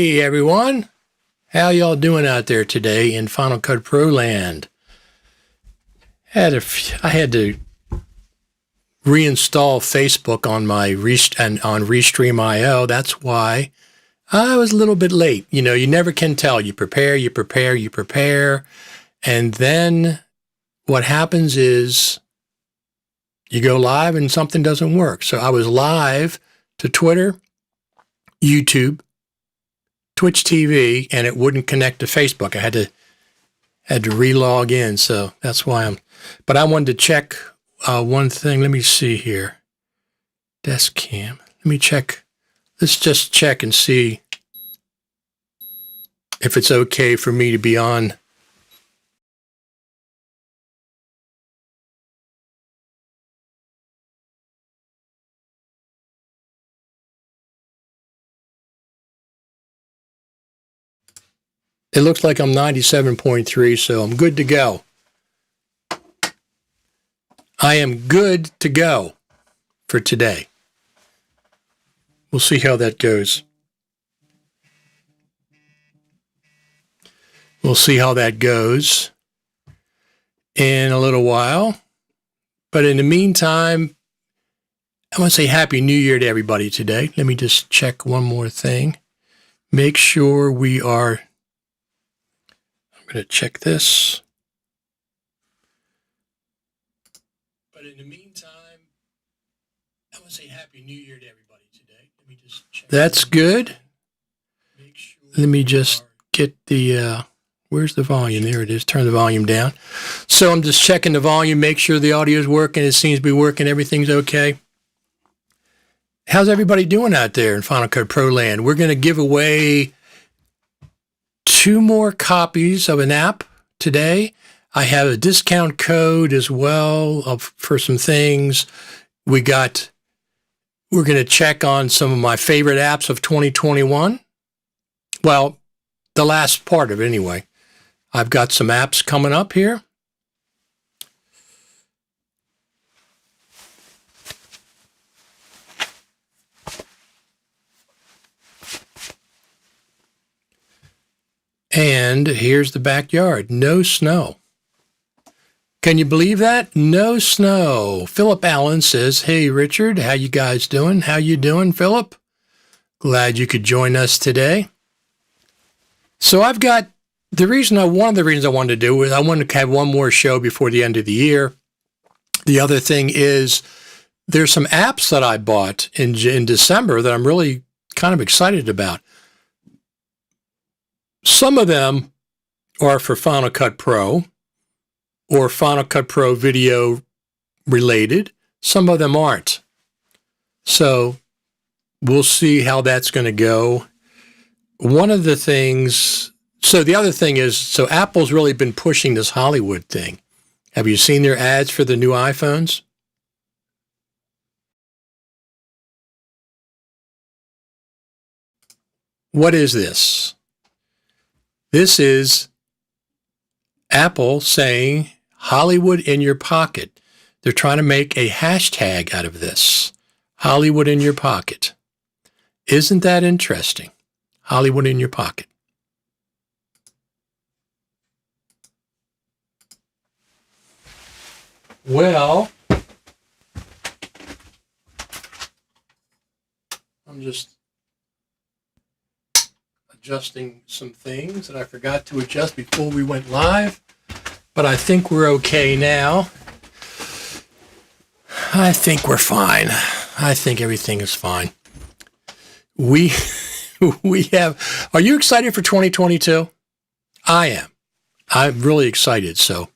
Hey everyone, how y'all doing out there today in Final Cut Pro land? I had to reinstall Facebook on my on Restream.io. That's why I was a little bit late. You know, you never can tell. You prepare, and then what happens is you go live and something doesn't work. So I was live to Twitter, YouTube, Twitch TV, and it wouldn't connect to Facebook. I had to re-log in, so that's why but I wanted to check one thing. Let me see here. Desk cam. Let me check. Let's just check and see if it's okay for me to be on. It looks like I'm 97.3, so I'm good to go. I am good to go for today. We'll see how that goes. We'll see how that goes in a little while. But in the meantime, I want to say Happy New Year to everybody today. Let me just check one more thing. Make sure we are... I'm going to check this. But in the meantime, I want to say Happy New Year to everybody today. Let me just check. That's good. Let me just get the, where's the volume? There it is. Turn the volume down. So I'm just checking the volume, make sure the audio is working. It seems to be working. Everything's okay. How's everybody doing out there in Final Cut Pro land? We're going to give away 2 more copies of an app today. I have a discount code as well for some things. We're going to check on some of my favorite apps of 2021. Well, the last part of it anyway. I've got some apps coming up here. And here's the backyard. No snow. Can you believe that? No snow. Philip Allen says, hey, Richard, how you guys doing? How you doing, Philip? Glad you could join us today. So I've got one of the reasons I wanted to do is I wanted to have one more show before the end of the year. The other thing is there's some apps that I bought in December that I'm really kind of excited about. Some of them are for Final Cut Pro or Final Cut Pro video related. Some of them aren't. So we'll see how that's going to go. One of the things, so the other thing is, so Apple's really been pushing this Hollywood thing. Have you seen their ads for the new iPhones? What is this? This is Apple saying Hollywood in your pocket. They're trying to make a hashtag out of this. Hollywood in your pocket. Isn't that interesting? Hollywood in your pocket. Well, I'm just adjusting some things that I forgot to adjust before we went live, but I think we're okay now. I think we're fine. I think everything is fine. We have, are you excited for 2022? I am. I'm really excited. So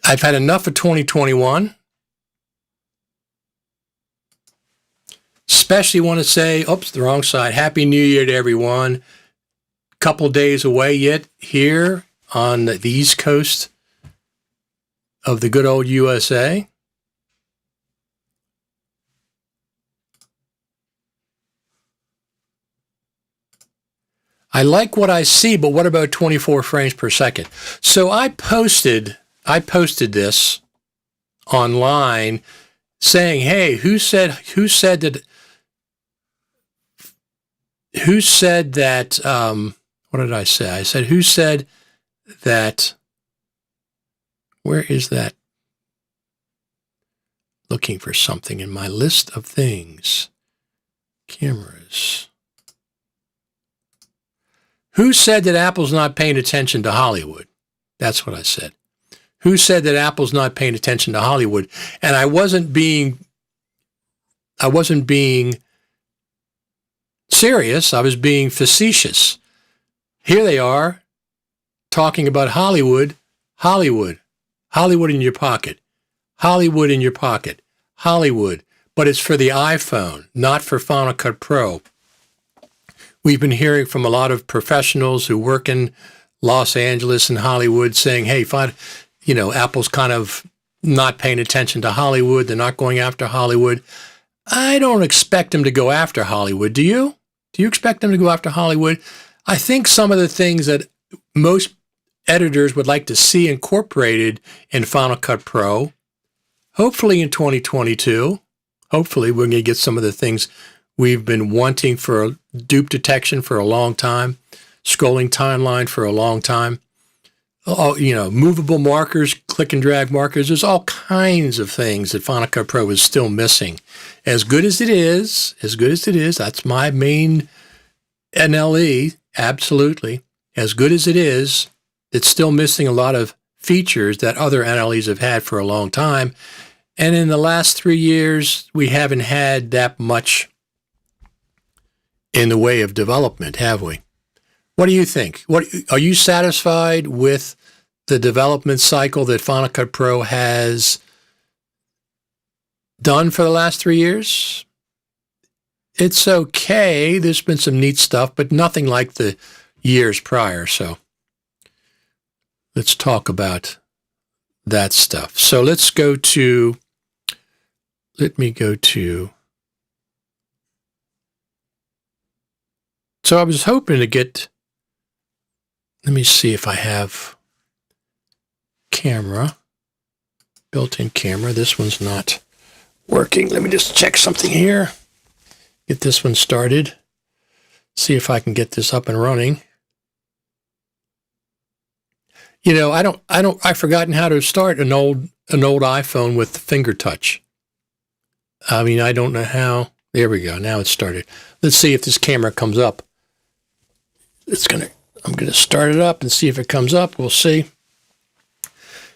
I've had enough of 2021. Especially want to say, oops, the wrong side. Happy New Year to everyone. Couple days away yet here on the East Coast of the good old USA. I like what I see, but what about 24 frames per second? So I posted this online saying, hey, who said that who said that, what did I say? I said, who said that, where is that? Looking for something in my list of things. Cameras. Who said that Apple's not paying attention to Hollywood? That's what I said. Who said that Apple's not paying attention to Hollywood? And I wasn't being serious. I was being facetious. Here they are talking about Hollywood, Hollywood, Hollywood in your pocket, Hollywood in your pocket, Hollywood. But it's for the iPhone, not for Final Cut Pro. We've been hearing from a lot of professionals who work in Los Angeles and Hollywood saying, hey, Apple's kind of not paying attention to Hollywood. They're not going after Hollywood. I don't expect them to go after Hollywood. Do you? Do you expect them to go after Hollywood? I think some of the things that most editors would like to see incorporated in Final Cut Pro, hopefully in 2022, hopefully we're going to get some of the things we've been wanting for dupe detection for a long time, scrolling timeline for a long time. Movable markers, click and drag markers. There's all kinds of things that Final Cut Pro is still missing. As good as it is, that's my main NLE, absolutely. As good as it is, it's still missing a lot of features that other NLEs have had for a long time. And in the last 3 years, we haven't had that much in the way of development, have we? What do you think? Are you satisfied with the development cycle that Final Cut Pro has done for the last 3 years? It's okay. There's been some neat stuff, but nothing like the years prior. So let's talk about that stuff. So let me go to, so I was hoping to get, let me see if I have camera, built-in camera. This one's not working. Let me just check something here. Get this one started. See if I can get this up and running. I've forgotten how to start an old iPhone with finger touch. I mean, I don't know how. There we go. Now it's started. Let's see if this camera comes up. I'm going to start it up and see if it comes up. We'll see.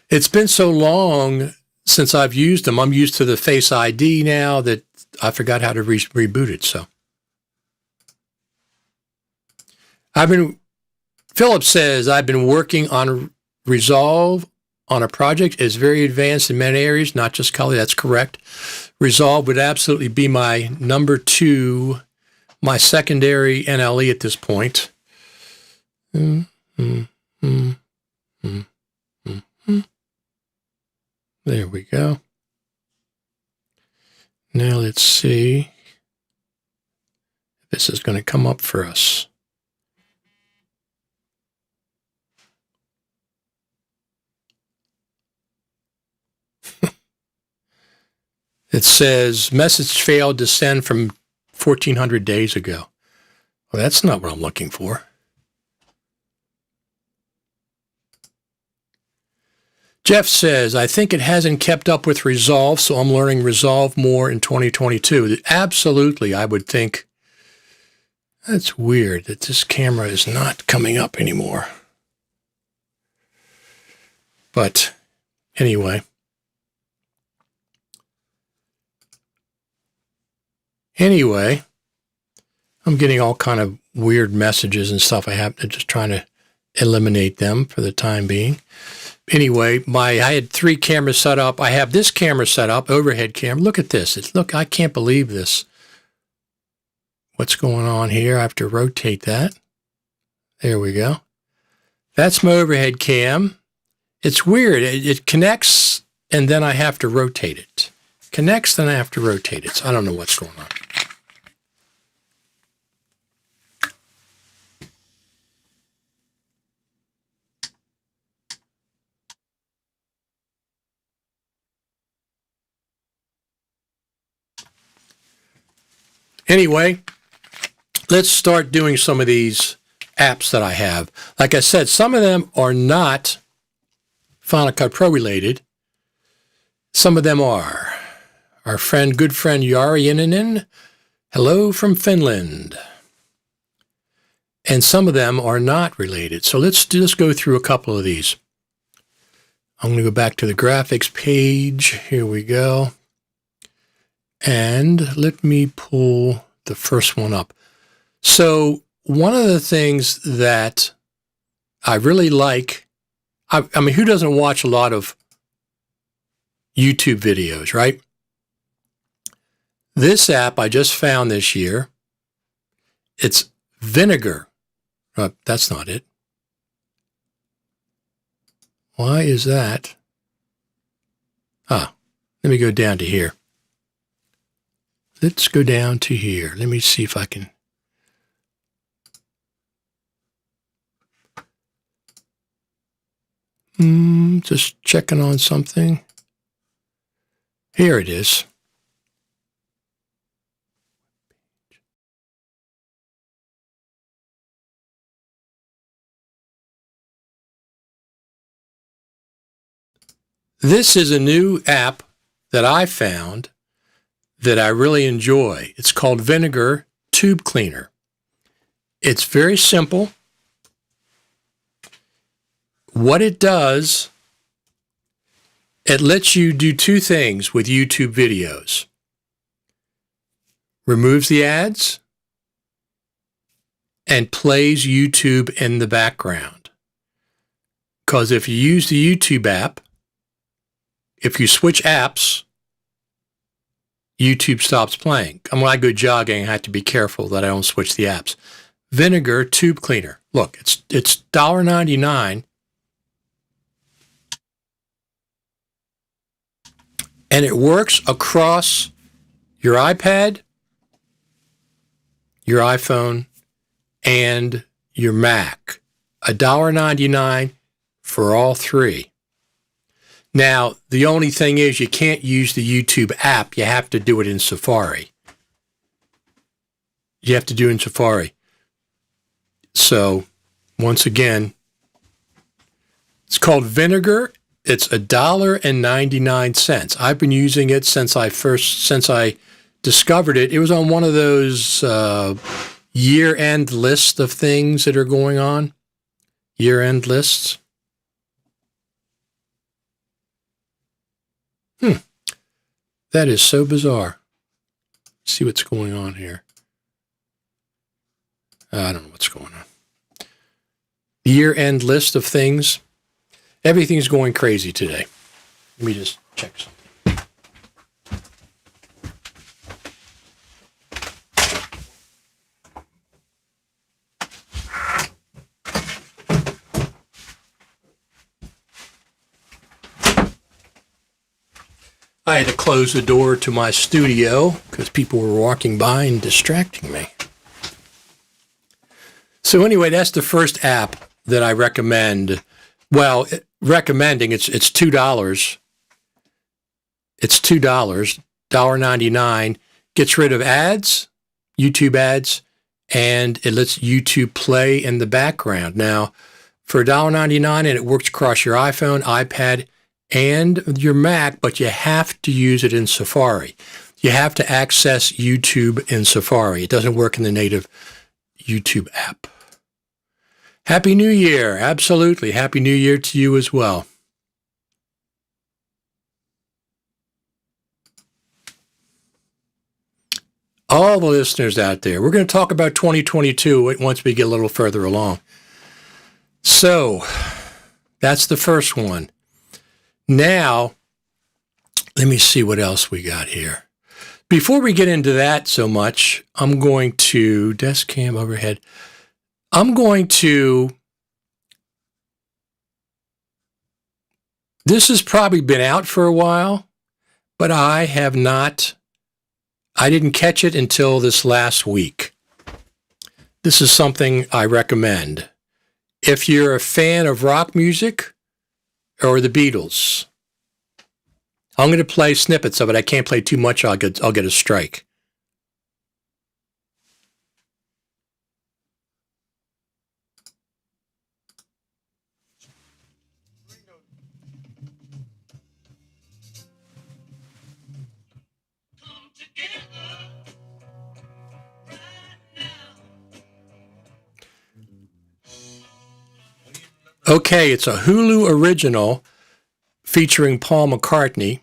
It's been so long since I've used them. I'm used to the Face ID now that I forgot how to reboot it. So Philip says, I've been working on Resolve on a project. It's very advanced in many areas, not just color. That's correct. Resolve would absolutely be my number 2, my secondary NLE at this point. There we go. Now let's see if this is going to come up for us. It says, message failed to send from 1,400 days ago. Well, that's not what I'm looking for. Jeff says, I think it hasn't kept up with Resolve, so I'm learning Resolve more in 2022. Absolutely, I would think. That's weird that this camera is not coming up anymore. But anyway. I'm getting all kind of weird messages and stuff. I have to just trying to eliminate them for the time being. Anyway, I had 3 cameras set up. I have this camera set up, overhead camera. Look at this. Look, I can't believe this. What's going on here? I have to rotate that. There we go. That's my overhead cam. It's weird. It connects, and then I have to rotate it. Connects, then I have to rotate it. So I don't know what's going on. Anyway, let's start doing some of these apps that I have. Like I said, some of them are not Final Cut Pro related. Some of them are. Our good friend Jari Innanen, hello from Finland. And some of them are not related. So let's just go through a couple of these. I'm going to go back to the graphics page. Here we go. And let me pull the first one up. So one of the things that I really like, I mean, who doesn't watch a lot of YouTube videos, right? This app I just found this year, it's Vinegar. That's not it. Why is that? Let me go down to here. Let's go down to here. Let me see if I can. Just checking on something. Here it is. This is a new app that I found that I really enjoy. It's called Vinegar Tube Cleaner. It's very simple. What it does, it lets you do two things with YouTube videos. Removes the ads and plays YouTube in the background. Because if you use the YouTube app, if you switch apps, YouTube stops playing. And when I go jogging, I have to be careful that I don't switch the apps. Vinegar Tube Cleaner. Look, it's $1.99. And it works across your iPad, your iPhone, and your Mac. $1.99 for all three. Now, the only thing is you can't use the YouTube app. You have to do it in Safari. You have to do it in Safari. So, once again, it's called Vinegar. It's $1.99. I've been using it since I discovered it. It was on one of those year-end lists of things that are going on. Year-end lists. That is so bizarre. Let's see what's going on here. I don't know what's going on. Year-end list of things. Everything's going crazy today. Let me just check something. I had to close the door to my studio because people were walking by and distracting me. So anyway, that's the first app that I recommend. Well, recommending, it's $2. It's $2, $1.99. Gets rid of ads, YouTube ads, and it lets YouTube play in the background. Now, for $1.99, and it works across your iPhone, iPad, and your Mac, but you have to use it in Safari. You have to access YouTube in Safari. It doesn't work in the native YouTube app. Happy New Year. Absolutely. Happy New Year to you as well. All the listeners out there, we're going to talk about 2022 once we get a little further along. So, that's the first one. Now, let me see what else we got here. Before we get into that so much, I'm going to, desk cam overhead, this has probably been out for a while, but I didn't catch it until this last week. This is something I recommend. If you're a fan of rock music, or the Beatles. I'm going to play snippets of it. I can't play too much. I'll get a strike. Okay, it's a Hulu original featuring Paul McCartney,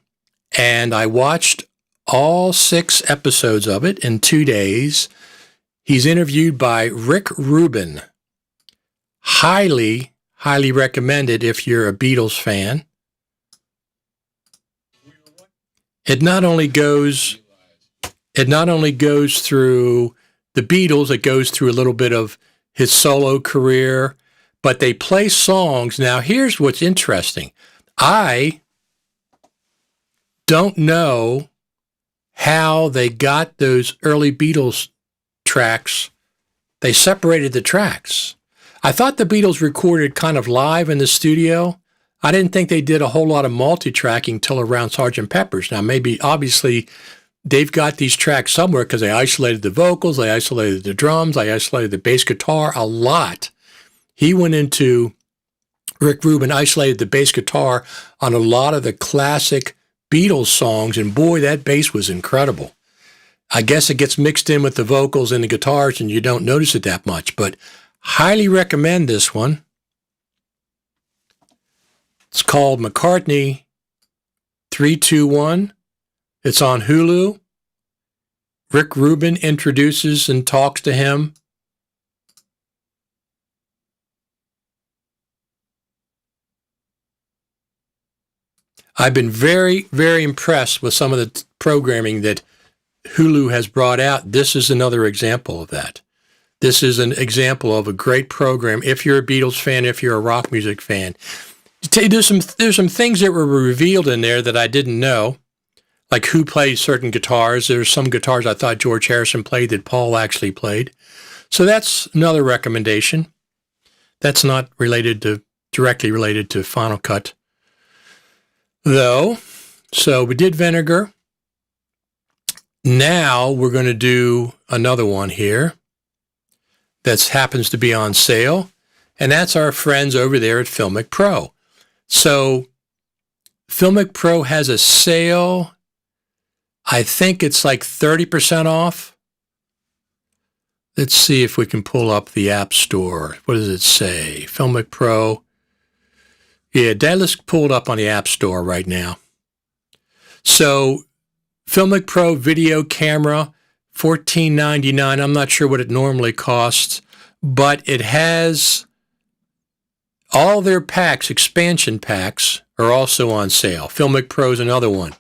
and I watched all 6 episodes of it in 2 days. He's interviewed by Rick Rubin. Highly, highly recommended if you're a Beatles fan. It not only goes through the Beatles, it goes through a little bit of his solo career, but they play songs. Now, here's what's interesting. I don't know how they got those early Beatles tracks. They separated the tracks. I thought the Beatles recorded kind of live in the studio. I didn't think they did a whole lot of multi-tracking till around Sgt. Pepper's. Now, maybe, obviously, they've got these tracks somewhere because they isolated the vocals, they isolated the drums, they isolated the bass guitar a lot. Rick Rubin isolated the bass guitar on a lot of the classic Beatles songs, and boy, that bass was incredible. I guess it gets mixed in with the vocals and the guitars, and you don't notice it that much, but highly recommend this one. It's called McCartney 321. It's on Hulu. Rick Rubin introduces and talks to him. I've been very, very impressed with some of the programming that Hulu has brought out. This is another example of that. This is an example of a great program if you're a Beatles fan, if you're a rock music fan. There's some things that were revealed in there that I didn't know, like who played certain guitars. There's some guitars I thought George Harrison played that Paul actually played. So that's another recommendation. That's not directly related to Final Cut, though. So we did Vinegar. Now we're going to do another one here that happens to be on sale, and that's our friends over there at Filmic Pro. So Filmic Pro has a sale. I think it's like 30% off. Let's see if we can pull up the App Store. What does it say? Filmic Pro. Yeah, let's pull it up on the App Store right now. So Filmic Pro video camera, $14.99. I'm not sure what it normally costs, but it has all their packs, expansion packs, are also on sale. Filmic Pro is another one.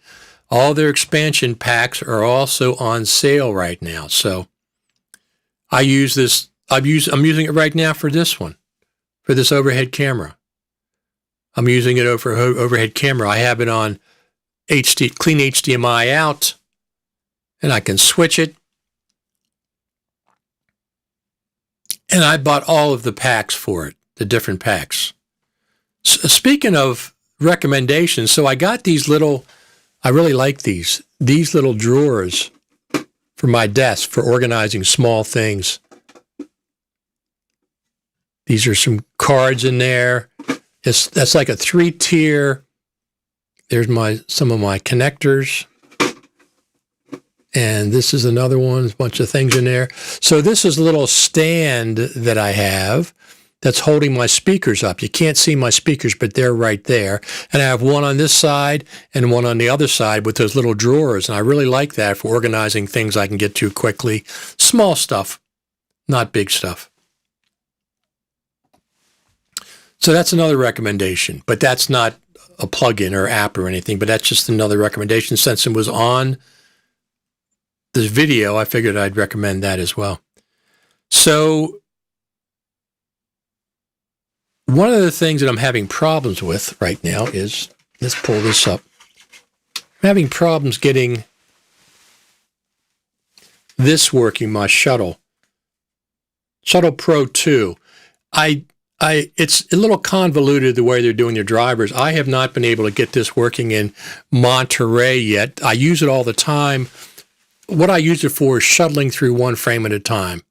All their expansion packs are also on sale right now. So I use this. I'm using it right now for this one, for this overhead camera. I'm using it over overhead camera. I have it on clean HDMI out, and I can switch it. And I bought all of the packs for it, the different packs. Speaking of recommendations, so I got these little, I really like these little drawers for my desk for organizing small things. These are some cards in there. That's like a 3-tier. There's some of my connectors. And this is another one. There's a bunch of things in there. So this is a little stand that I have that's holding my speakers up. You can't see my speakers, but they're right there. And I have one on this side and one on the other side with those little drawers. And I really like that for organizing things I can get to quickly. Small stuff, not big stuff. So that's another recommendation, but that's not a plugin or app or anything, but that's just another recommendation. Since it was on this video, I figured I'd recommend that as well. So one of the things that I'm having problems with right now is, let's pull this up. I'm having problems getting this working, my Shuttle Pro 2. It's a little convoluted the way they're doing their drivers. I have not been able to get this working in Monterey yet. I use it all the time. What I use it for is shuttling through one frame at a time.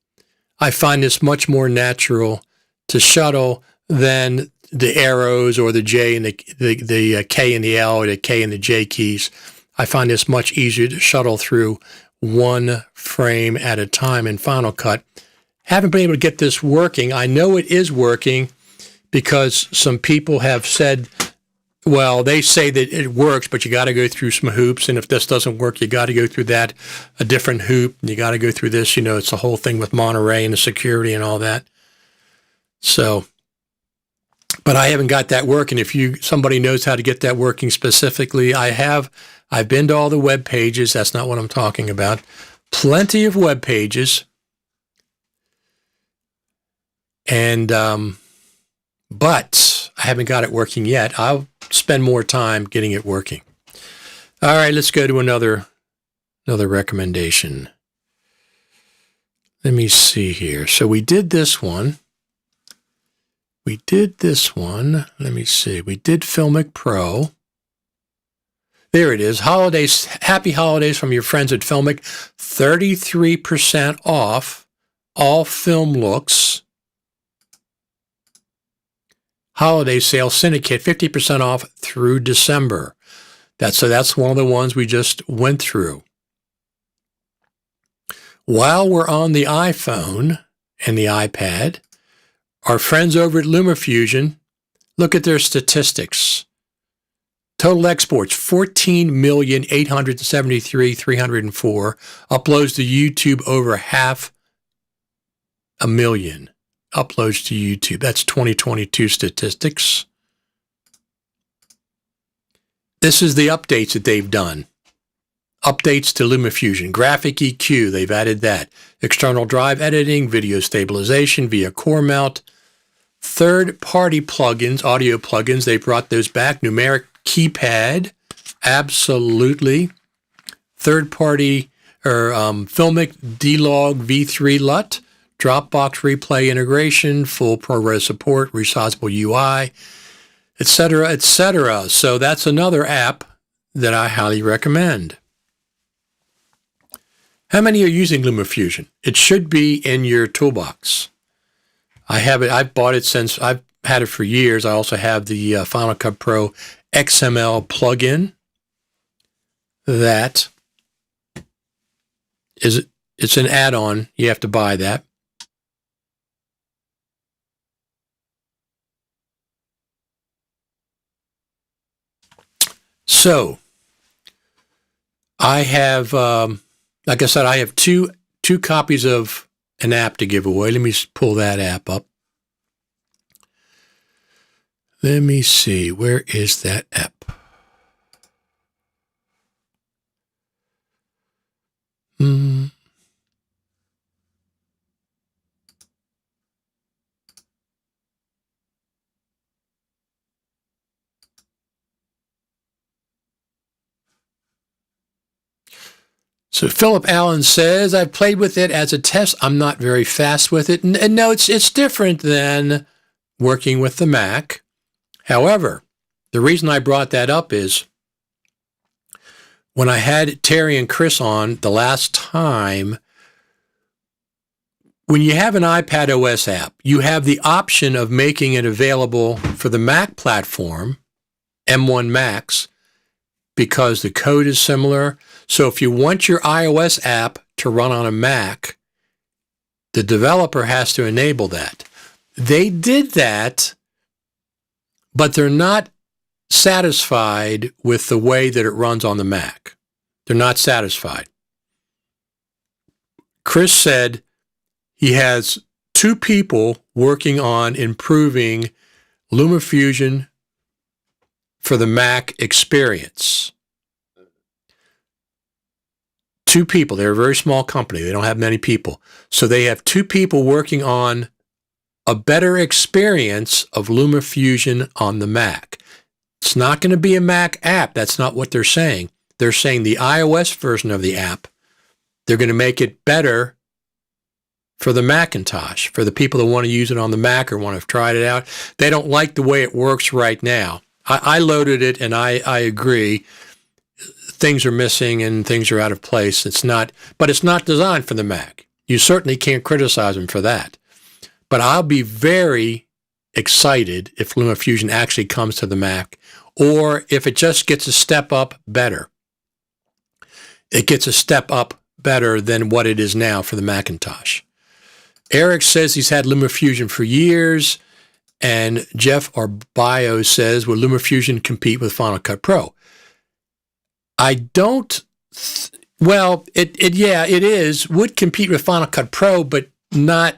I find this much more natural to shuttle than the arrows or the J and the K and the L or the K and the J keys. I find this much easier to shuttle through one frame at a time in Final Cut. Haven't been able to get this working. I know it is working because some people have said, well, they say that it works, but you got to go through some hoops. And if this doesn't work, you got to go through that, a different hoop. And you got to go through this. It's the whole thing with Monterey and the security and all that. So, but I haven't got that working. If somebody knows how to get that working specifically, I've been to all the web pages. That's not what I'm talking about. Plenty of web pages. And, but I haven't got it working yet. I'll spend more time getting it working. All right, let's go to another recommendation. Let me see here. So we did this one. Let me see. We did Filmic Pro. There it is. Holidays. Happy holidays from your friends at Filmic. 33% off all film looks. Holiday sale syndicate, 50% off through December. That's one of the ones we just went through. While we're on the iPhone and the iPad, our friends over at LumaFusion, look at their statistics. Total exports, 14,873,304. Uploads to YouTube, over 500,000. Uploads to YouTube. That's 2022 statistics. This is the updates that they've done. Updates to LumaFusion. Graphic EQ, they've added that. External drive editing, video stabilization via core mount. Third-party plugins, audio plugins, they brought those back. Numeric keypad, absolutely. Third-party Filmic D-Log V3 LUT. Dropbox replay integration, full ProRes support, resizable UI, etc., etc. So that's another app that I highly recommend. How many are using LumaFusion? It should be in your toolbox. I have it. I've bought it since I've had it for years. I also have the Final Cut Pro XML plugin. That is, it's an add-on. You have to buy that. So, I have, like I said, I have two copies of an app to give away. Let me pull that app up. Let me see. Where is that app? So Philip Allen says, I've played with it as a test. I'm not very fast with it. And no, it's different than working with the Mac. However, the reason I brought that up is when I had Terry and Chris on the last time, when you have an iPad OS app, you have the option of making it available for the Mac platform, M1 Max, because the code is similar. So if you want your iOS app to run on a Mac, the developer has to enable that. They did that, but they're not satisfied with the way that it runs on the Mac. They're not satisfied. Chris said he has 2 people working on improving LumaFusion for the Mac experience. 2 people. They're a very small company. They don't have many people. So they have 2 people working on a better experience of LumaFusion on the Mac. It's not going to be a Mac app. That's not what they're saying. They're saying the iOS version of the app, they're going to make it better for the Macintosh, for the people that want to use it on the Mac or want to have tried it out. They don't like the way it works right now. I loaded it, and I agree. Things are missing and things are out of place. But it's not designed for the Mac. You certainly can't criticize them for that. But I'll be very excited if LumaFusion actually comes to the Mac, or if it just gets a step up better. It gets a step up better than what it is now for the Macintosh. Eric says he's had LumaFusion for years, And Jeff Arbaio says, will LumaFusion compete with Final Cut Pro? I don't. It is. Would compete with Final Cut Pro, but not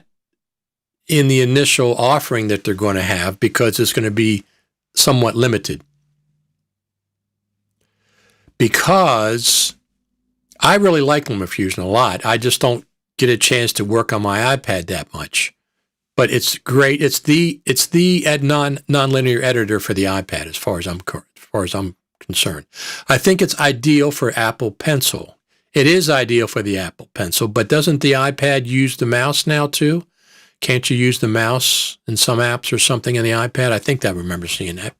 in the initial offering that they're going to have, because it's going to be somewhat limited. Because I really like LumaFusion a lot. I just don't get a chance to work on my iPad that much. But it's great. It's the nonlinear editor for the iPad, as far as I'm concerned. I think it's ideal for Apple Pencil. It is ideal for the Apple Pencil, but doesn't the iPad use the mouse now too? Can't you use the mouse in some apps or something in the iPad? I think I remember seeing that.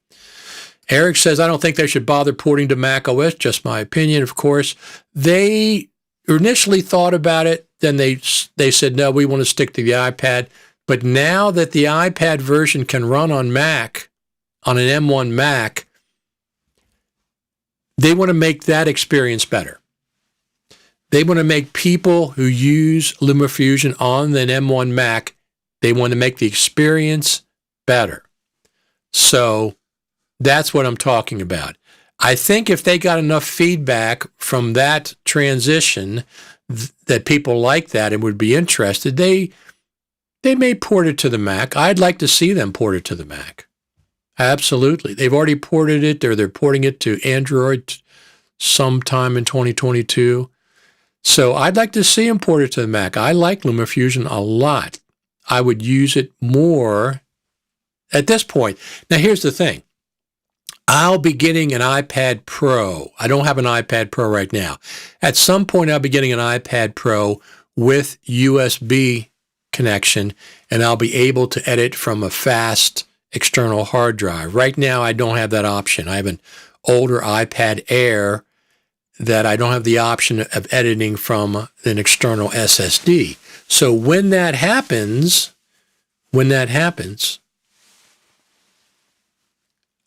Eric says, I don't think they should bother porting to Mac OS, just my opinion, of course. They initially thought about it, then they said, no, we want to stick to the iPad. But now that the iPad version can run on Mac, on an M1 Mac, they want to make that experience better. They want to make people who use LumaFusion on an M1 Mac, they want to make the experience better. So that's what I'm talking about. I think if they got enough feedback from that transition that people like that and would be interested, they may port it to the Mac. I'd like to see them port it to the Mac. Absolutely. They've already ported it, or they're porting it to Android sometime in 2022. So I'd like to see them port it to the Mac. I like LumaFusion a lot. I would use it more at this point. Now, here's the thing. I'll be getting an iPad Pro. I don't have an iPad Pro right now. At some point, I'll be getting an iPad Pro with USB connection, and I'll be able to edit from a fast external hard drive. Right now, I don't have that option. I have an older iPad Air that I don't have the option of editing from an external SSD. So when that happens,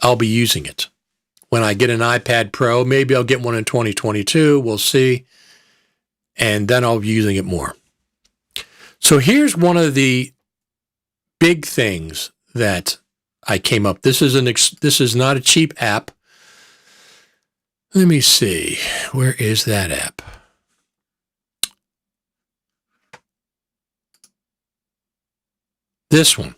I'll be using it. When I get an iPad Pro, maybe I'll get one in 2022, we'll see, and then I'll be using it more. So here's one of the big things that I came up. This is not a cheap app. Let me see. Where is that app? This one.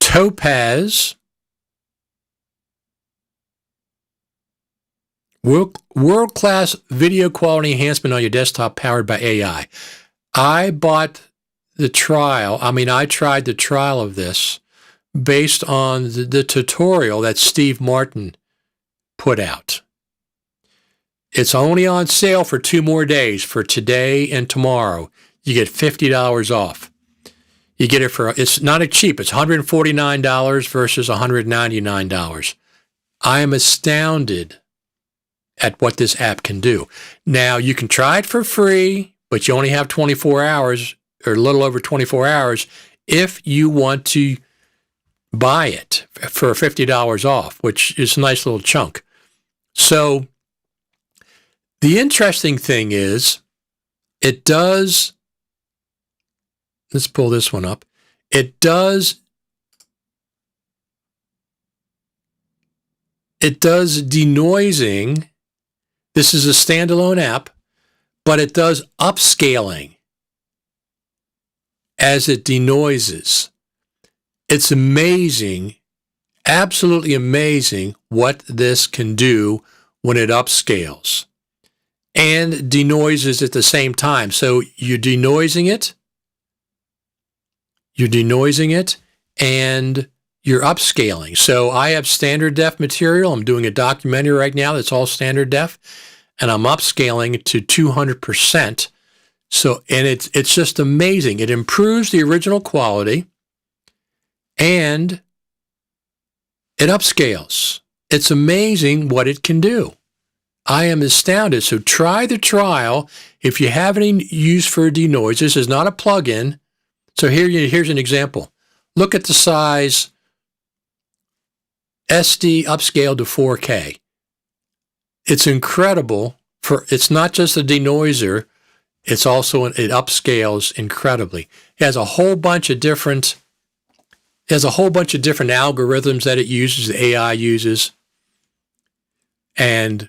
Topaz world-class video quality enhancement on your desktop powered by AI. I tried the trial of this based on the tutorial that Steve Martin put out. It's only on sale for 2 more days, for today and tomorrow. You get $50 off. You get it it's not cheap. It's $149 versus $199. I am astounded at what this app can do. Now, you can try it for free, but you only have 24 hours, or a little over 24 hours, if you want to buy it for $50 off, which is a nice little chunk. So the interesting thing is, it does, let's pull this one up. It does denoising. This is a standalone app, but it does upscaling as it denoises. It's amazing, absolutely amazing what this can do when it upscales and denoises at the same time. So you're denoising it, and you're upscaling. So I have standard def material. I'm doing a documentary right now that's all standard def, and I'm upscaling to 200%. So, and it's just amazing. It improves the original quality, and it upscales. It's amazing what it can do. I am astounded. So try the trial. If you have any use for denoise, this is not a plugin. So here's an example. Look at the size, SD upscaled to 4K. It's incredible it's not just a denoiser, it's also it upscales incredibly. It has a whole bunch of different algorithms that it uses, the AI uses. And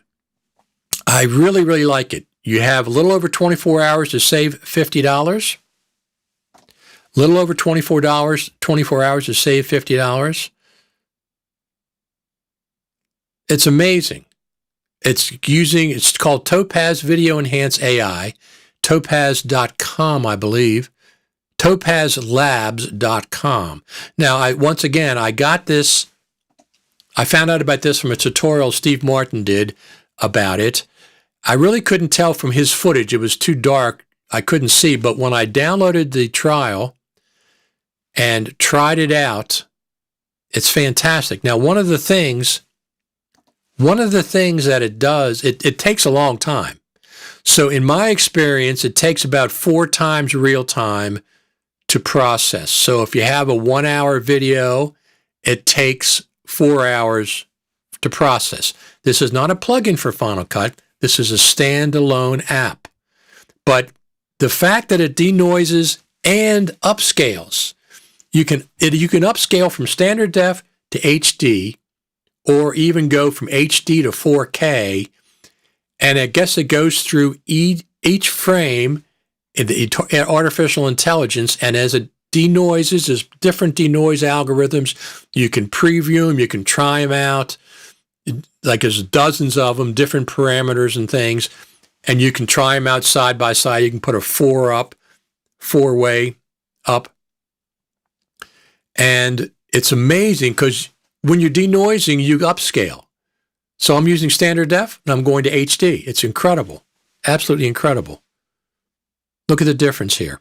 I really, really like it. You have a little over 24 hours to save $50. A little over 24 hours to save $50. It's amazing. It's called Topaz Video Enhance AI, topaz.com, I believe, topazlabs.com. Now, I got this, I found out about this from a tutorial Steve Martin did about it. I really couldn't tell from his footage. It was too dark. I couldn't see, but when I downloaded the trial and tried it out, it's fantastic. Now, one of the things that it does, it takes a long time. So in my experience, it takes about 4 times real time to process. So if you have a 1-hour video, it takes 4 hours to process. This is not a plugin for Final Cut. This is a standalone app. But the fact that it denoises and upscales, you can upscale from standard def to HD, or even go from HD to 4K, and I guess it goes through each frame in the artificial intelligence, and as it denoises, there's different denoise algorithms. You can preview them, you can try them out, like there's dozens of them, different parameters and things, and you can try them out side by side. You can put a 4-way up, and it's amazing because when you're denoising, you upscale. So I'm using standard def, and I'm going to HD. It's incredible. Absolutely incredible. Look at the difference here.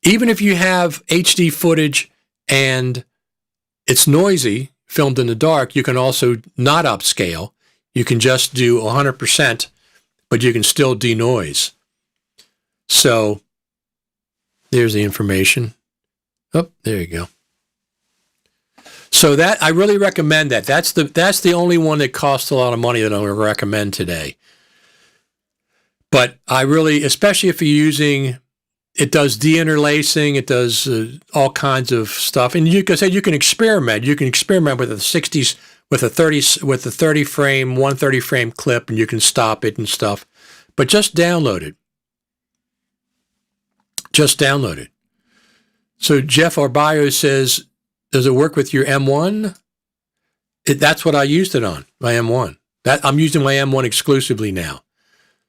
Even if you have HD footage and it's noisy, filmed in the dark, you can also not upscale. You can just do 100%, but you can still denoise. So there's the information. Oh, there you go. So that I really recommend that. That's the only one that costs a lot of money that I'm going to recommend today. But I really, especially if you're using, it does deinterlacing, it does all kinds of stuff, and you can experiment. You can experiment with the 60s, with a 30 frame, 130 frame clip, and you can stop it and stuff. But just download it. Just download it. So Jeff Arbayo says, does it work with your M1? That's what I used it on, my M1. I'm using my M1 exclusively now.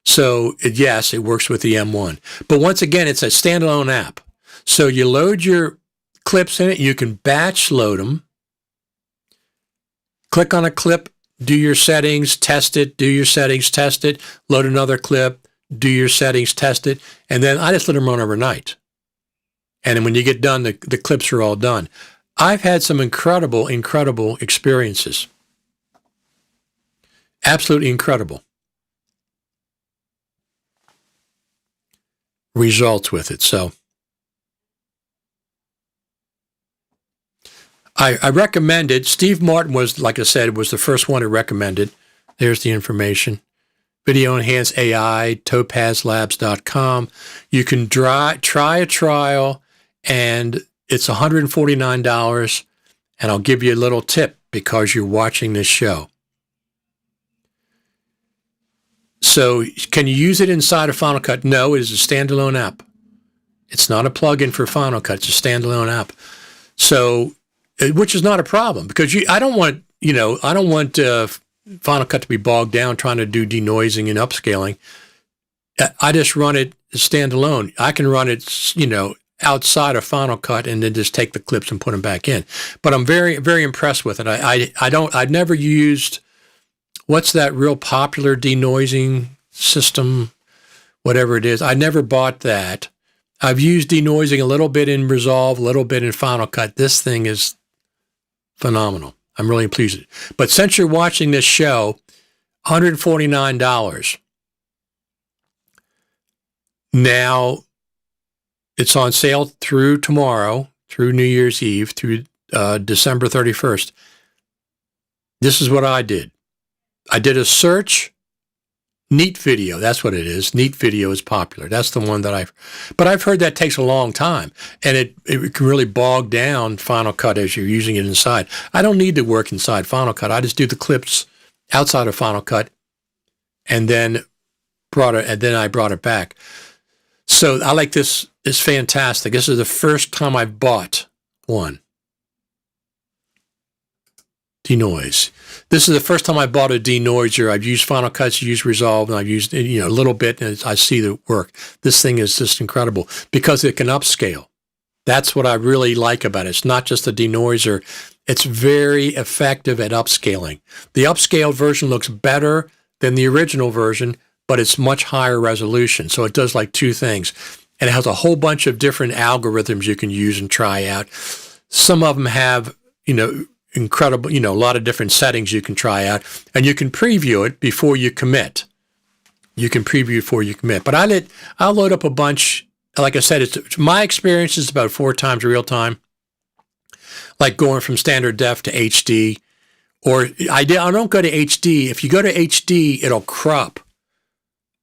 So yes, it works with the M1. But once again, it's a standalone app. So you load your clips in it. You can batch load them. Click on a clip, do your settings, test it, do your settings, test it, load another clip, do your settings, test it. And then I just let them run overnight. And then when you get done, the clips are all done. I've had some incredible experiences. Absolutely incredible results with it. So I recommend it. Steve Martin was, like I said, was the first one to recommend it. There's the information. Video Enhance AI, topazlabs.com. You can try a trial, and it's $149, and I'll give you a little tip because you're watching this show. So can you use it inside of Final Cut? No, it is a standalone app. It's not a plugin for Final Cut. It's a standalone app. So, which is not a problem because I don't want Final Cut to be bogged down trying to do denoising and upscaling. I just run it standalone. I can run it, outside of Final Cut and then just take the clips and put them back in. But I'm very, very impressed with it. I've never used, what's that real popular denoising system, whatever it is. I never bought that. I've used denoising a little bit in Resolve, a little bit in Final Cut. This thing is phenomenal. I'm really pleased with it. But since you're watching this show, $149. Now, it's on sale through tomorrow, through New Year's Eve, through December 31st. This is what I did. I did a search Neat Video, that's what it is. Neat Video is popular. That's the one that but I've heard that takes a long time, and it can really bog down Final Cut as you're using it inside. I don't need to work inside Final Cut. I just do the clips outside of Final Cut, and then I brought it back. So I like this. It's fantastic. This is the first time I bought one. Denoise. This is the first time I bought a denoiser. I've used Final Cut, used Resolve, and I've used a little bit, and I see the work. This thing is just incredible because it can upscale. That's what I really like about it. It's not just a denoiser. It's very effective at upscaling. The upscaled version looks better than the original version, but it's much higher resolution. So it does like two things. And it has a whole bunch of different algorithms you can use and try out. Some of them have, incredible, a lot of different settings you can try out, and you can preview it before you commit. But I'll load up a bunch. Like I said, it's my experience is about 4 times real time, like going from standard def to HD, or I don't go to HD. If you go to HD, it'll crop.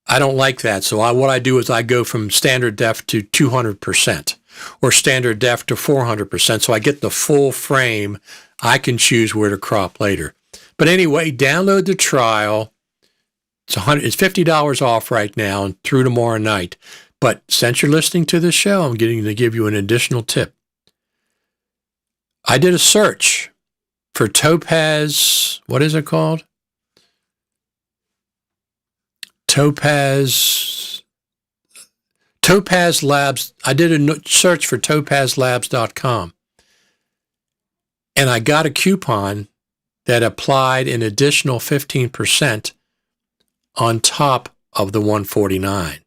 I don't like that. So what I do is I go from standard def to 200% or standard def to 400%. So I get the full frame. I can choose where to crop later. But anyway, download the trial. It's $50 off right now and through tomorrow night. But since you're listening to this show, I'm getting to give you an additional tip. I did a search for Topaz. What is it called? Topaz Labs. I did a search for topazlabs.com. And I got a coupon that applied an additional 15% on top of the $149.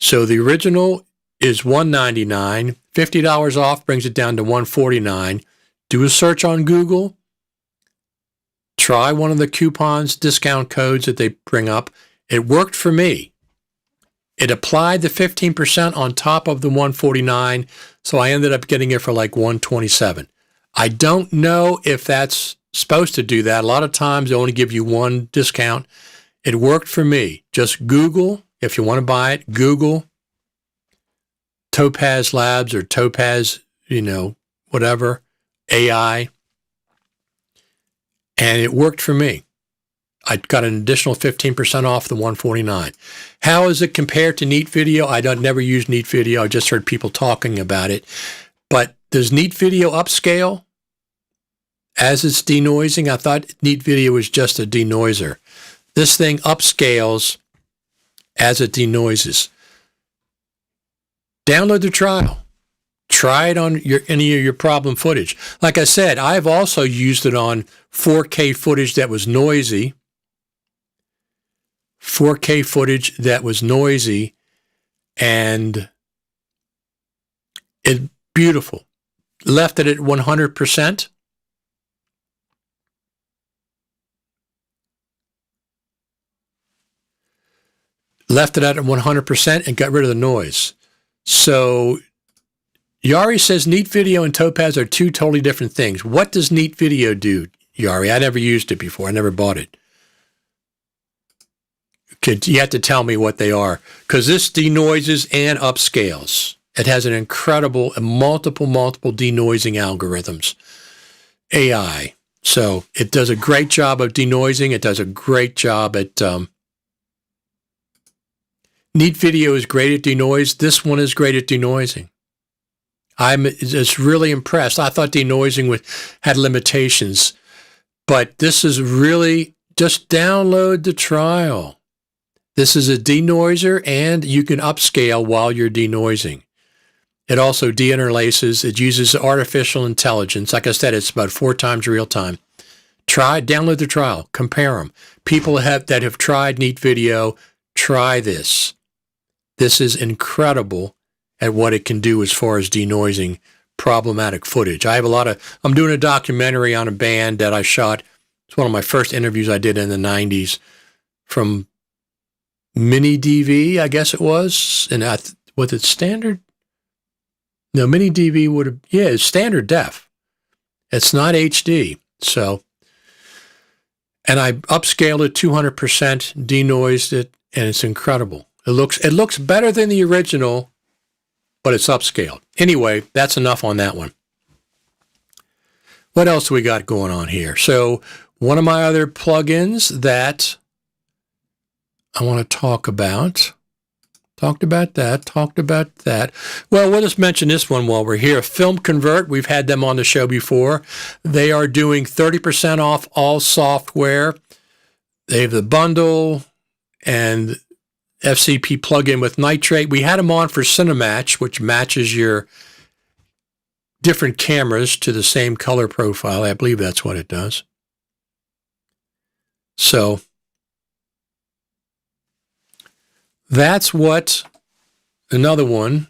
So the original is $199. $50 off brings it down to $149. Do a search on Google. Try one of the coupons, discount codes that they bring up. It worked for me. It applied the 15% on top of the $149, so I ended up getting it for like $127. I don't know if that's supposed to do that. A lot of times they only give you one discount. It worked for me. Just Google, if you want to buy it, Google Topaz Labs or Topaz, whatever, AI. And it worked for me. I got an additional 15% off the $149. How is it compared to Neat Video? I'd never used Neat Video. I just heard people talking about it. But does Neat Video upscale as it's denoising? I thought Neat Video was just a denoiser. This thing upscales as it denoises. Download the trial. Try it on any of your problem footage. Like I said, I've also used it on 4K footage that was noisy. 4K footage that was noisy, and it's beautiful. Left it at 100%. Left it at 100% and got rid of the noise. So Yari says Neat Video and Topaz are two totally different things. What does Neat Video do, Yari? I never used it before. I never bought it. You have to tell me what they are, because this denoises and upscales. It has an incredible, multiple denoising algorithms, AI. So it does a great job of denoising. It does a great job at Neat Video is great at denoise. This one is great at denoising. I'm just really impressed. I thought denoising had limitations, but this is really, just download the trial. This is a denoiser, and you can upscale while you're denoising. It also deinterlaces. It uses artificial intelligence. Like I said, it's about 4 times real time. Download the trial. Compare them. People that have tried Neat Video, try this. This is incredible at what it can do as far as denoising problematic footage. I'm doing a documentary on a band that I shot. It's one of my first interviews I did in the 90s from Mini DV, I guess it was. And was it standard? No, Mini DV would have, it's standard def. It's not HD. So And I upscaled it 200%, denoised it, and it's incredible. It looks better than the original, but it's upscaled. Anyway, that's enough on that one. What else do we got going on here? So one of my other plugins that I want to talk about. Talked about that. Well, we'll just mention this one while we're here. Film Convert, we've had them on the show before. They are doing 30% off all software. They have the bundle and FCP plugin with nitrate. We had them on for Cinematch, which matches your different cameras to the same color profile. I believe that's what it does. So that's what another one.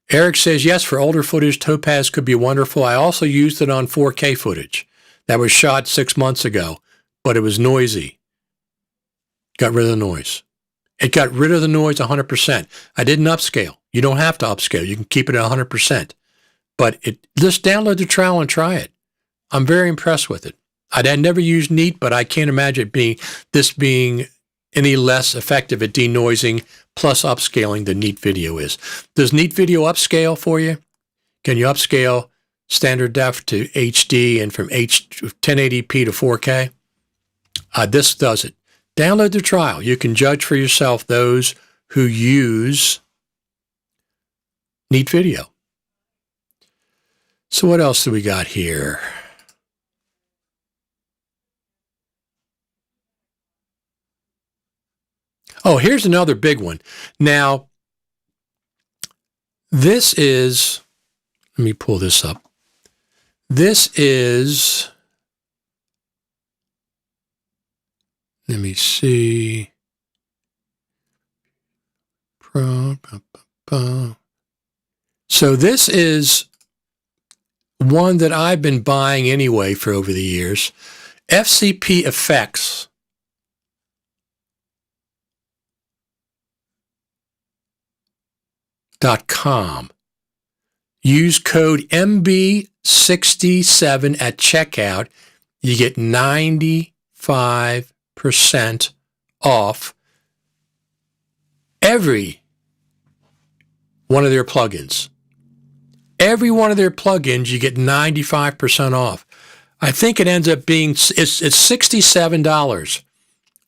Eric says, yes, for older footage, Topaz could be wonderful. I also used it on 4K footage that was shot 6 months ago, but it was noisy. Got rid of the noise. It got rid of the noise 100%. I didn't upscale. You don't have to upscale. You can keep it at 100%. But just download the trial and try it. I'm very impressed with it. I'd never used Neat, but I can't imagine this being any less effective at denoising plus upscaling than Neat Video is. Does Neat Video upscale for you? Can you upscale standard def to HD and from 1080p to 4K? This does it. Download the trial. You can judge for yourself those who use Neat Video. So what else do we got here? Oh, here's another big one. Now, this is, let me pull this up. This is, let me see. So this is one that I've been buying anyway for over the years. FCP Effects. .com. Use code MB67 at checkout. You get 95% off every one of their plugins. Every one of their plugins, you get 95% off. I think it ends up being, it's $67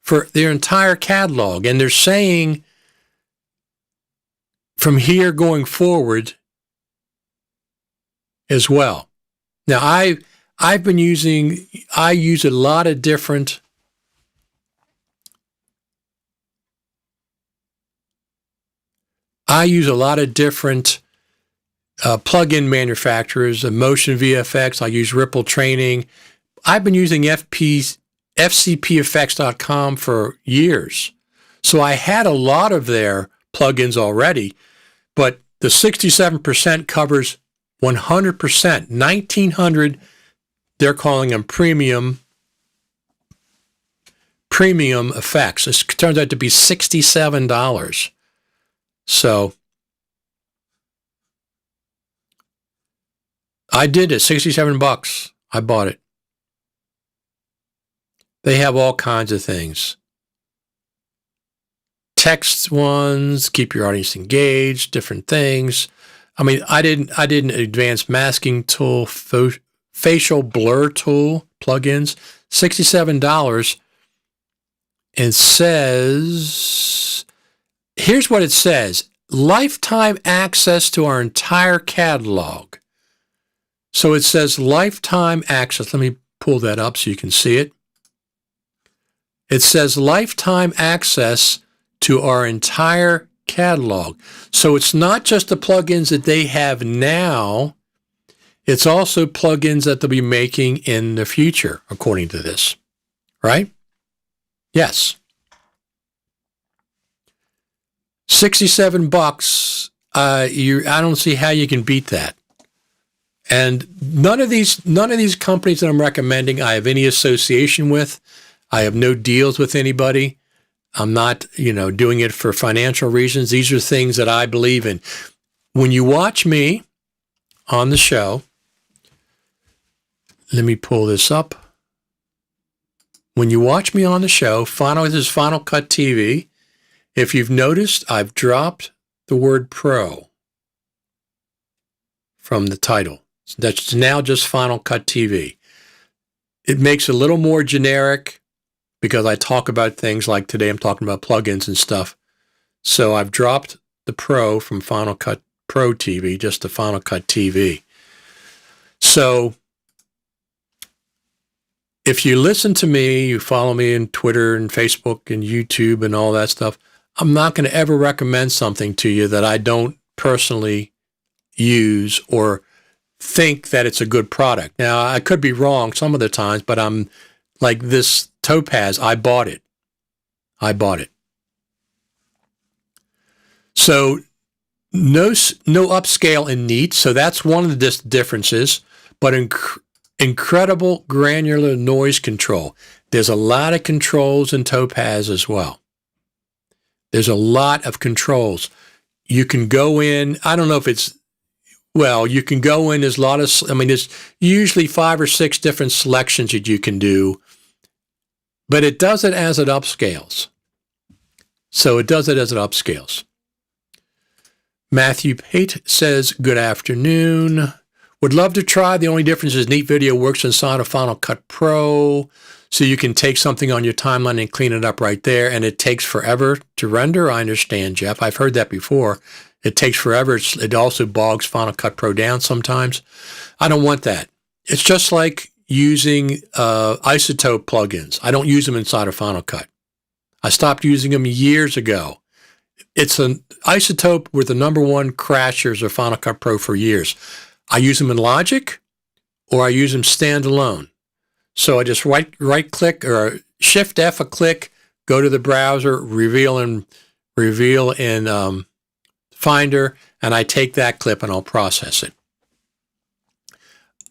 for their entire catalog. And they're saying from here going forward as well. Now, I use a lot of different plugin manufacturers, Motion VFX. I use Ripple Training. I've been using FCPeffects.com for years. So I had a lot of their plugins already, but the 67% covers 100%. 1,900, they're calling them premium effects. It turns out to be $67. So I did it, $67. I bought it. They have all kinds of things. Text ones, keep your audience engaged, different things. I mean, I didn't advanced masking tool, facial blur tool plugins, $67. And says, here's what it says: lifetime access to our entire catalog. So it says lifetime access. Let me pull that up so you can see it. It says lifetime access to our entire catalog. So it's not just the plugins that they have now, it's also plugins that they'll be making in the future, according to this, right? Yes. $67. I don't see how you can beat that. And none of these companies that I'm recommending I have any association with. I have no deals with anybody. I'm not, doing it for financial reasons. These are things that I believe in. When you watch me on the show, Let me pull this up. When you watch me on the show, this is Final Cut TV. If you've noticed, I've dropped the word Pro from the title. That's now just Final Cut TV. It makes it a little more generic because I talk about things like today I'm talking about plugins and stuff. So I've dropped the Pro from Final Cut Pro TV, just to Final Cut TV. So if you listen to me, you follow me on Twitter and Facebook and YouTube and all that stuff, I'm not going to ever recommend something to you that I don't personally use or think that it's a good product. Now, I could be wrong some of the times, but I'm like this Topaz, I bought it. So no upscale in neat, so that's one of the differences, but incredible granular noise control. There's a lot of controls in Topaz as well. There's a lot of controls. You can go in, I don't know if it's, well, you can go in, there's a lot of, there's usually 5 or 6 different selections that you can do, but it does it as it upscales. So it does it as it upscales. Matthew Pate says, good afternoon. Would love to try. The only difference is Neat Video works inside of Final Cut Pro, so you can take something on your timeline and clean it up right there, and it takes forever to render. I understand, Jeff. I've heard that before. It takes forever. It also bogs Final Cut Pro down sometimes. I don't want that. It's just like using isotope plugins. I don't use them inside of Final Cut. I stopped using them years ago. It's an isotope were the #1 crashers of Final Cut Pro for years. I use them in Logic, or I use them standalone. So I just right click or Shift F a click, go to the browser, reveal in Finder, and I take that clip and I'll process it.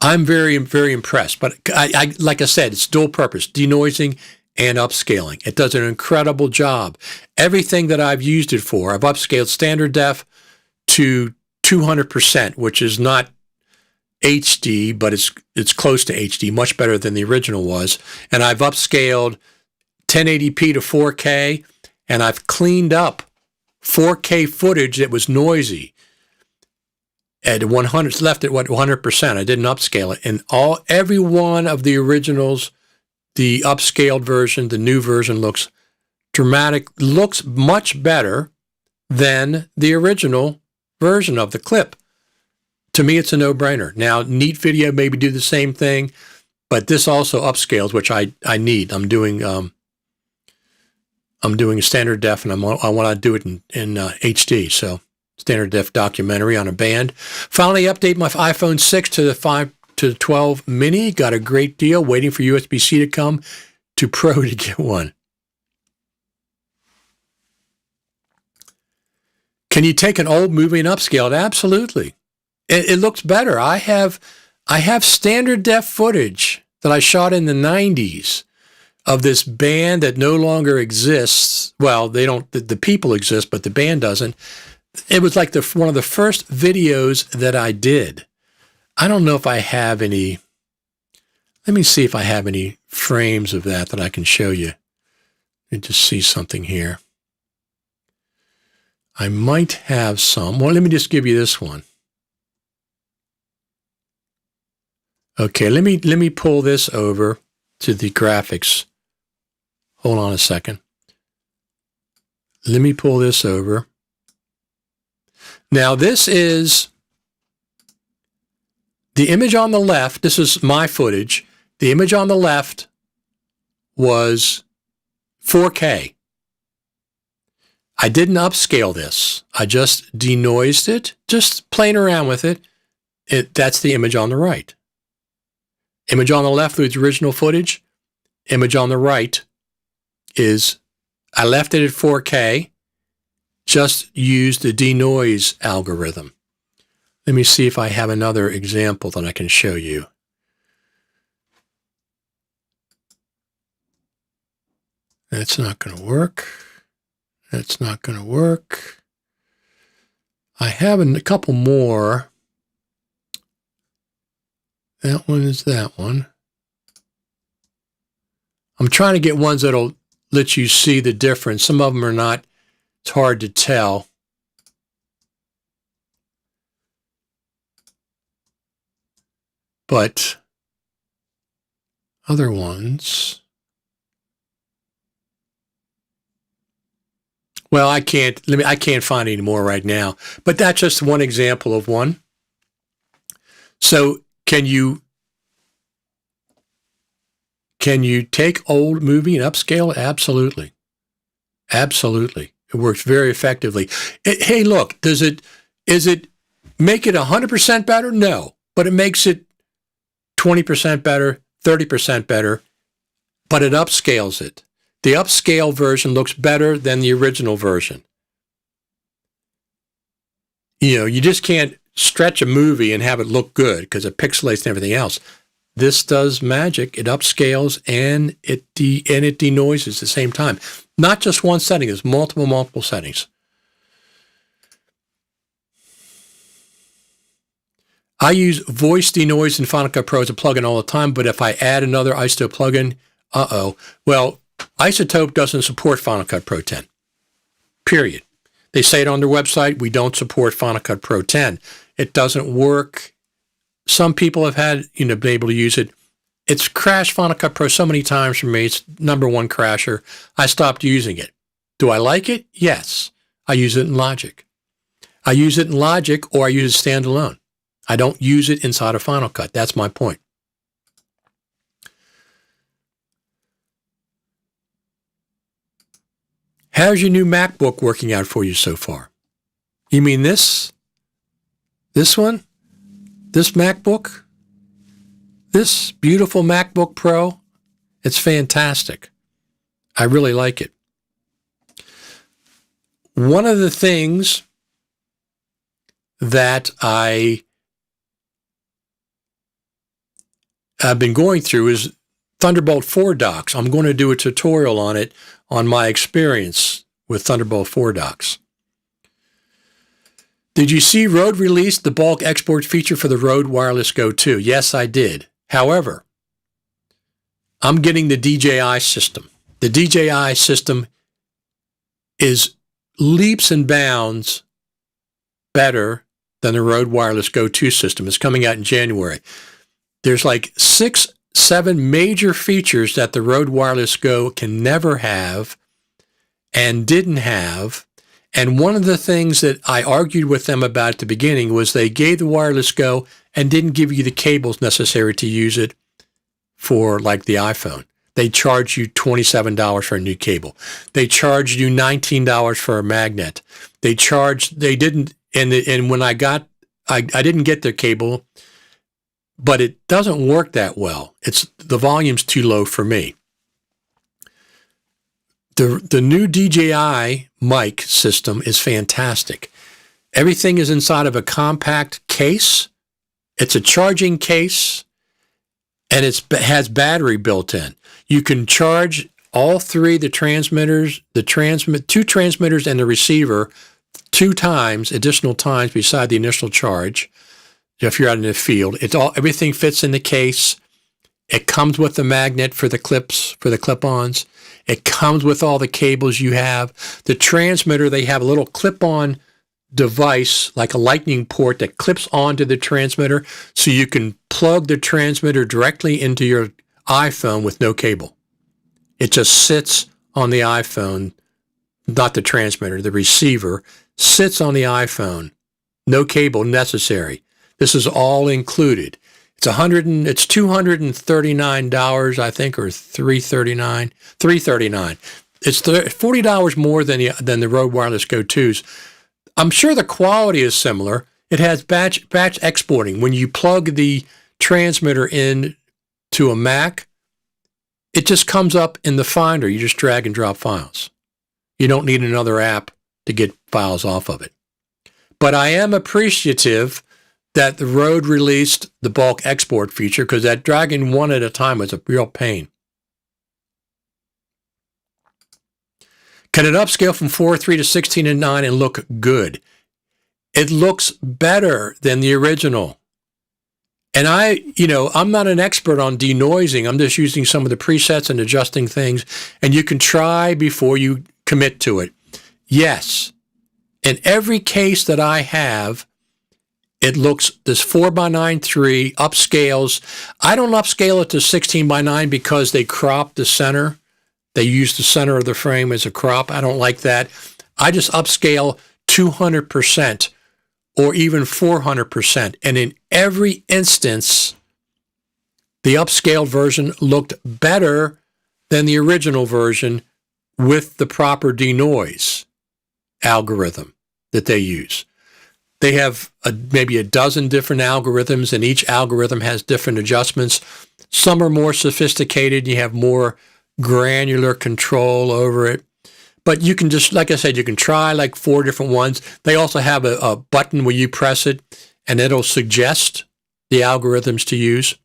I'm very, very impressed. But I like I said, it's dual purpose, denoising and upscaling. It does an incredible job. Everything that I've used it for, I've upscaled standard def to 200%, which is not HD, but it's close to HD, much better than the original was. And I've upscaled 1080p to 4K, and I've cleaned up 4K footage that was noisy at 100, left at 100%. I didn't upscale it. And every one of the originals, the upscaled version, the new version looks much better than the original version of the clip. To me, it's a no-brainer. Now, Neat Video maybe do the same thing, but this also upscales, which I need. I'm doing a standard def, and I want to do it in HD. So standard def documentary on a band. Finally, update my iPhone 6 to the 12 mini. Got a great deal. Waiting for USB-C to come to Pro to get one. Can you take an old movie and upscale it? Absolutely. It looks better. I have standard def footage that I shot in the 90s of this band that no longer exists. Well, they don't. The people exist, but the band doesn't. It was like one of the first videos that I did. I don't know if I have any. Let me see if I have any frames of that I can show you. Let me just see something here. I might have some. Well, let me just give you this one. Okay, let me pull this over to the graphics. Hold on a second. Let me pull this over. Now, this is the image on the left. This is my footage. The image on the left was 4K. I didn't upscale this. I just denoised it, just playing around with it. That's the image on the right. Image on the left was original footage. Image on the right is, I left it at 4K, just used the denoise algorithm. Let me see if I have another example that I can show you. That's not going to work. That's not going to work. I have a couple more. That one is that one. I'm trying to get ones that'll let you see the difference. Some of them are not. It's hard to tell. But other ones, well, I can't find any more right now. But that's just one example of one. So can you take old movie and upscale it? Absolutely. Absolutely. It works very effectively. Hey, look, is it make it 100% better? No, but it makes it 20% better, 30% better, but it upscales it. The upscale version looks better than the original version. You know, you just can't stretch a movie and have it look good because it pixelates and everything else. This does magic. It upscales and it denoises at the same time. Not just one setting. There's multiple settings. I use voice denoise in Final Cut Pro as a plugin all the time, but if I add another Isotope plugin, well, Isotope doesn't support Final Cut Pro 10. Period. They say it on their website, we don't support Final Cut Pro 10. It doesn't work. Some people have had, been able to use it. It's crashed Final Cut Pro so many times for me. It's #1 crasher. I stopped using it. Do I like it? Yes. I use it in Logic. I use it in Logic or I use it standalone. I don't use it inside of Final Cut. That's my point. How's your new MacBook working out for you so far? You mean this? This one? This MacBook? This beautiful MacBook Pro? It's fantastic. I really like it. One of the things that I've been going through is Thunderbolt 4 docks. I'm going to do a tutorial on it, on my experience with Thunderbolt 4 docks. Did you see Rode released the bulk export feature for the Rode Wireless Go 2? Yes, I did. However, I'm getting the DJI system. The DJI system is leaps and bounds better than the Rode Wireless Go 2 system. It's coming out in January. There's like 6-7 major features that the Rode Wireless Go can never have and didn't have. And one of the things that I argued with them about at the beginning was they gave the Wireless Go and didn't give you the cables necessary to use it for like the iPhone. They charged you $27 for a new cable. They charged you $19 for a magnet. They didn't, and when I didn't get their cable, but it doesn't work that well. The volume's too low for me. The new DJI mic system is fantastic. Everything is inside of a compact case. It's a charging case, and it has battery built in. You can charge all three, two transmitters and the receiver 2 times, additional times beside the initial charge. If you're out in the field, everything fits in the case. It comes with the magnet for the clips, for the clip-ons. It comes with all the cables you have. The transmitter, they have a little clip-on device, like a lightning port that clips onto the transmitter, so you can plug the transmitter directly into your iPhone with no cable. It just sits on the iPhone, not the transmitter, the receiver sits on the iPhone. No cable necessary. This is all included. It's $239, I think, or $339. It's $40 more than the Rode Wireless Go 2s. I'm sure the quality is similar. It has batch exporting. When you plug the transmitter in to a Mac, it just comes up in the Finder. You just drag and drop files. You don't need another app to get files off of it. But I am appreciative that the Rode released the bulk export feature, because that dragging one at a time was a real pain. Can it upscale from 4:3 to 16:9 and look good? It looks better than the original. And I'm not an expert on denoising. I'm just using some of the presets and adjusting things. And you can try before you commit to it. Yes, in every case that I have, it looks, this 4:9:3 upscales. I don't upscale it to 16:9 because they crop the center. They use the center of the frame as a crop. I don't like that. I just upscale 200% or even 400%. And in every instance, the upscaled version looked better than the original version with the proper denoise algorithm that they use. They have maybe a dozen different algorithms, and each algorithm has different adjustments. Some are more sophisticated. You have more granular control over it. But you can just, like I said, you can try like 4 different ones. They also have a button where you press it, and it'll suggest the algorithms to use.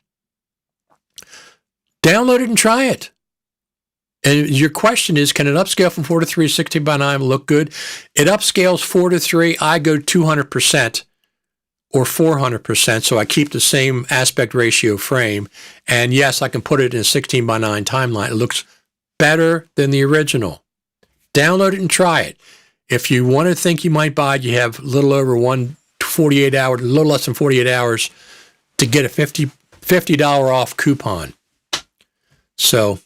Download it and try it. And your question is, can it upscale from 4 to 3, 16:9 look good? It upscales 4 to 3. I go 200% or 400%, so I keep the same aspect ratio frame. And yes, I can put it in a 16:9 timeline. It looks better than the original. Download it and try it. If you want to think you might buy it, you have a little over a little less than 48 hours to get a $50 off coupon. So,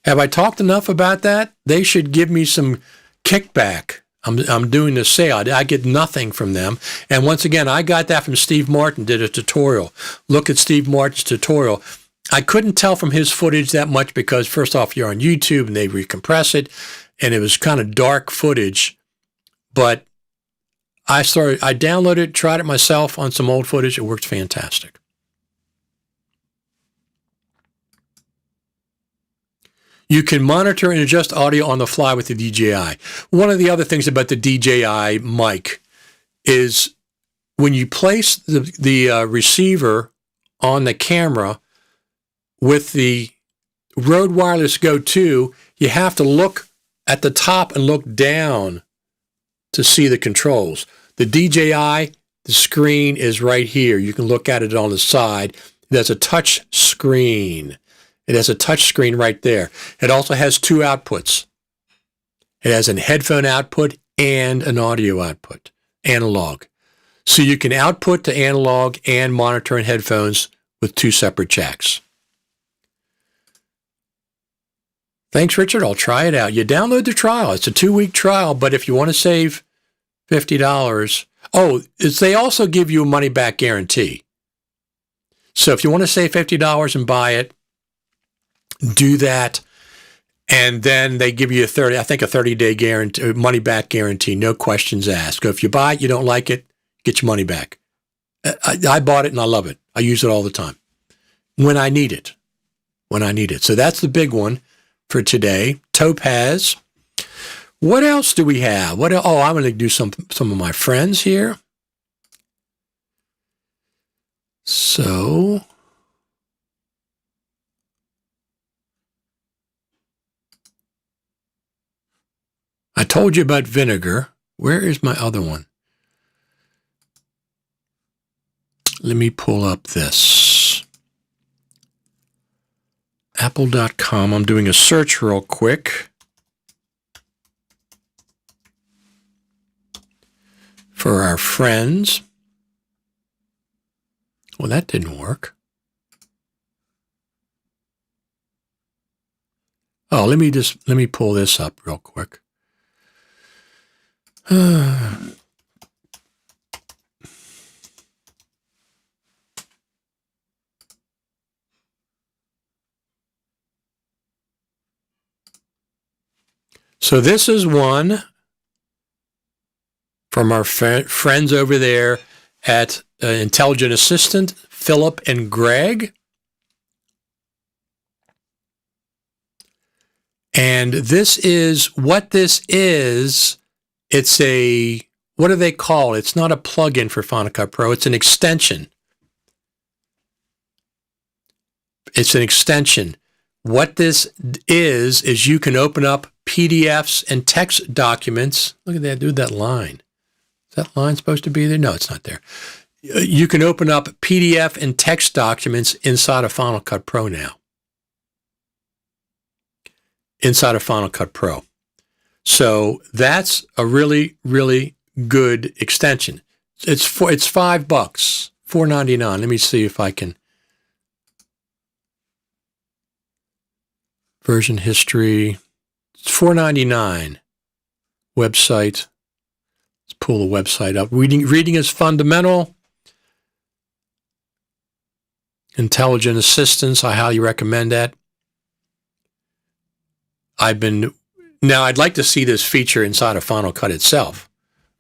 have I talked enough about that? They should give me some kickback. I'm doing the sale. I get nothing from them. And once again, I got that from Steve Martin, did a tutorial. Look at Steve Martin's tutorial. I couldn't tell from his footage that much because, first off, you're on YouTube and they recompress it, and it was kind of dark footage. But I downloaded it, tried it myself on some old footage. It worked fantastic. You can monitor and adjust audio on the fly with the DJI. One of the other things about the DJI mic is when you place the receiver on the camera with the Rode Wireless Go 2, you have to look at the top and look down to see the controls. The DJI, the screen is right here. You can look at it on the side. There's a touch screen. It has a touch screen right there. It also has 2 outputs. It has a headphone output and an audio output, analog. So you can output to analog and monitor in headphones with 2 separate jacks. Thanks, Richard. I'll try it out. You download the trial. It's a 2-week trial, but if you want to save $50, they also give you a money-back guarantee. So if you want to save $50 and buy it, do that, and then they give you a 30-day guarantee, money-back guarantee, no questions asked. So if you buy it, you don't like it, get your money back. I bought it and I love it. I use it all the time when I need it. So that's the big one for today. Topaz. What else do we have? I'm going to do some of my friends here. So I told you about Vinegar. Where is my other one? Let me pull up this. Apple.com. I'm doing a search real quick for our friends. Well, that didn't work. Oh, let me pull this up real quick. So this is one from our friends over there at Intelligent Assistant, Philip and Greg. And this is what this is. It's what do they call it? It's not a plugin for Final Cut Pro. It's an extension. It's an extension. What this is you can open up PDFs and text documents. Look at that, dude, that line. Is that line supposed to be there? No, it's not there. you can open up PDF and text documents inside of Final Cut Pro now. Inside of Final Cut Pro. So that's a really, really good extension. It's $5, $4.99. Let me see if I can. Version history. It's $4.99. Website. Let's pull the website up. Reading is fundamental. Intelligent assistance. I highly recommend that. Now I'd like to see this feature inside of Final Cut itself,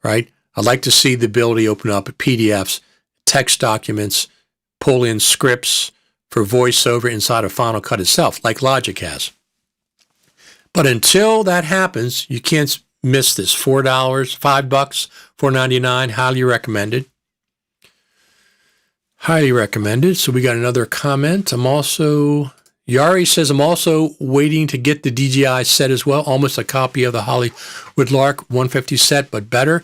right? I'd like to see the ability to open up PDFs, text documents, pull in scripts for voiceover inside of Final Cut itself, like Logic has. But until that happens, you can't miss this. $4, $5, $4.99, highly recommended. Highly recommended. So we got another comment. Yari says, I'm also waiting to get the DJI set as well. Almost a copy of the Hollywood Lark 150 set, but better.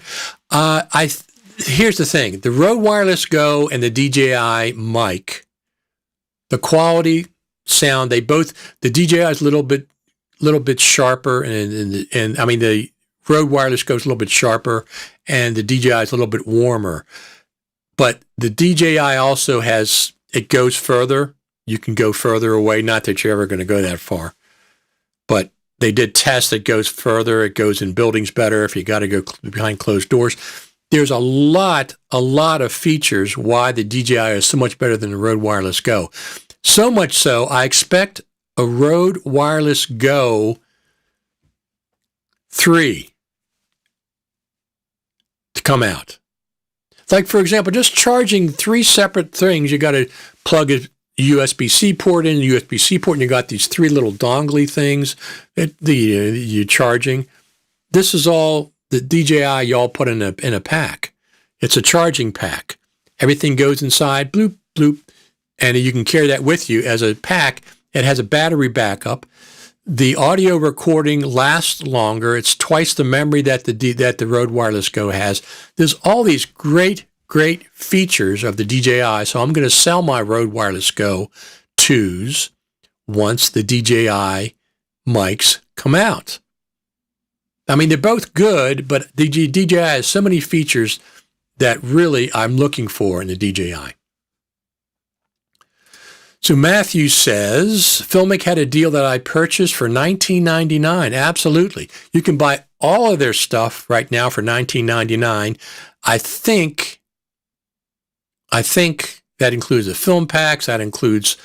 Here's the thing. The Rode Wireless Go and the DJI mic, the quality, sound, the DJI is a little bit sharper, and I mean, the Rode Wireless Go is a little bit sharper, and the DJI is a little bit warmer. But the DJI also it goes further. You can go further away. Not that you're ever going to go that far. But they did test it goes further. It goes in buildings better if you got to go behind closed doors. There's a lot of features why the DJI is so much better than the Rode Wireless Go. So much so, I expect a Rode Wireless Go 3 to come out. Like, for example, just charging 3 separate things. You got to plug a USB-C port in, USB-C port, and you got these 3 little dongly things that you're charging. This is all the DJI y'all put in a pack. It's a charging pack. Everything goes inside, bloop, bloop, and you can carry that with you as a pack. It has a battery backup. The audio recording lasts longer. It's twice the memory that the Rode Wireless Go has. There's all these great features of the DJI. So I'm going to sell my Rode Wireless Go 2s once the DJI mics come out. I mean, they're both good, but the DJI has so many features that really I'm looking for in the DJI. So Matthew says, Filmic had a deal that I purchased for $19.99. Absolutely. You can buy all of their stuff right now for $19.99. I think that includes the film packs. That includes,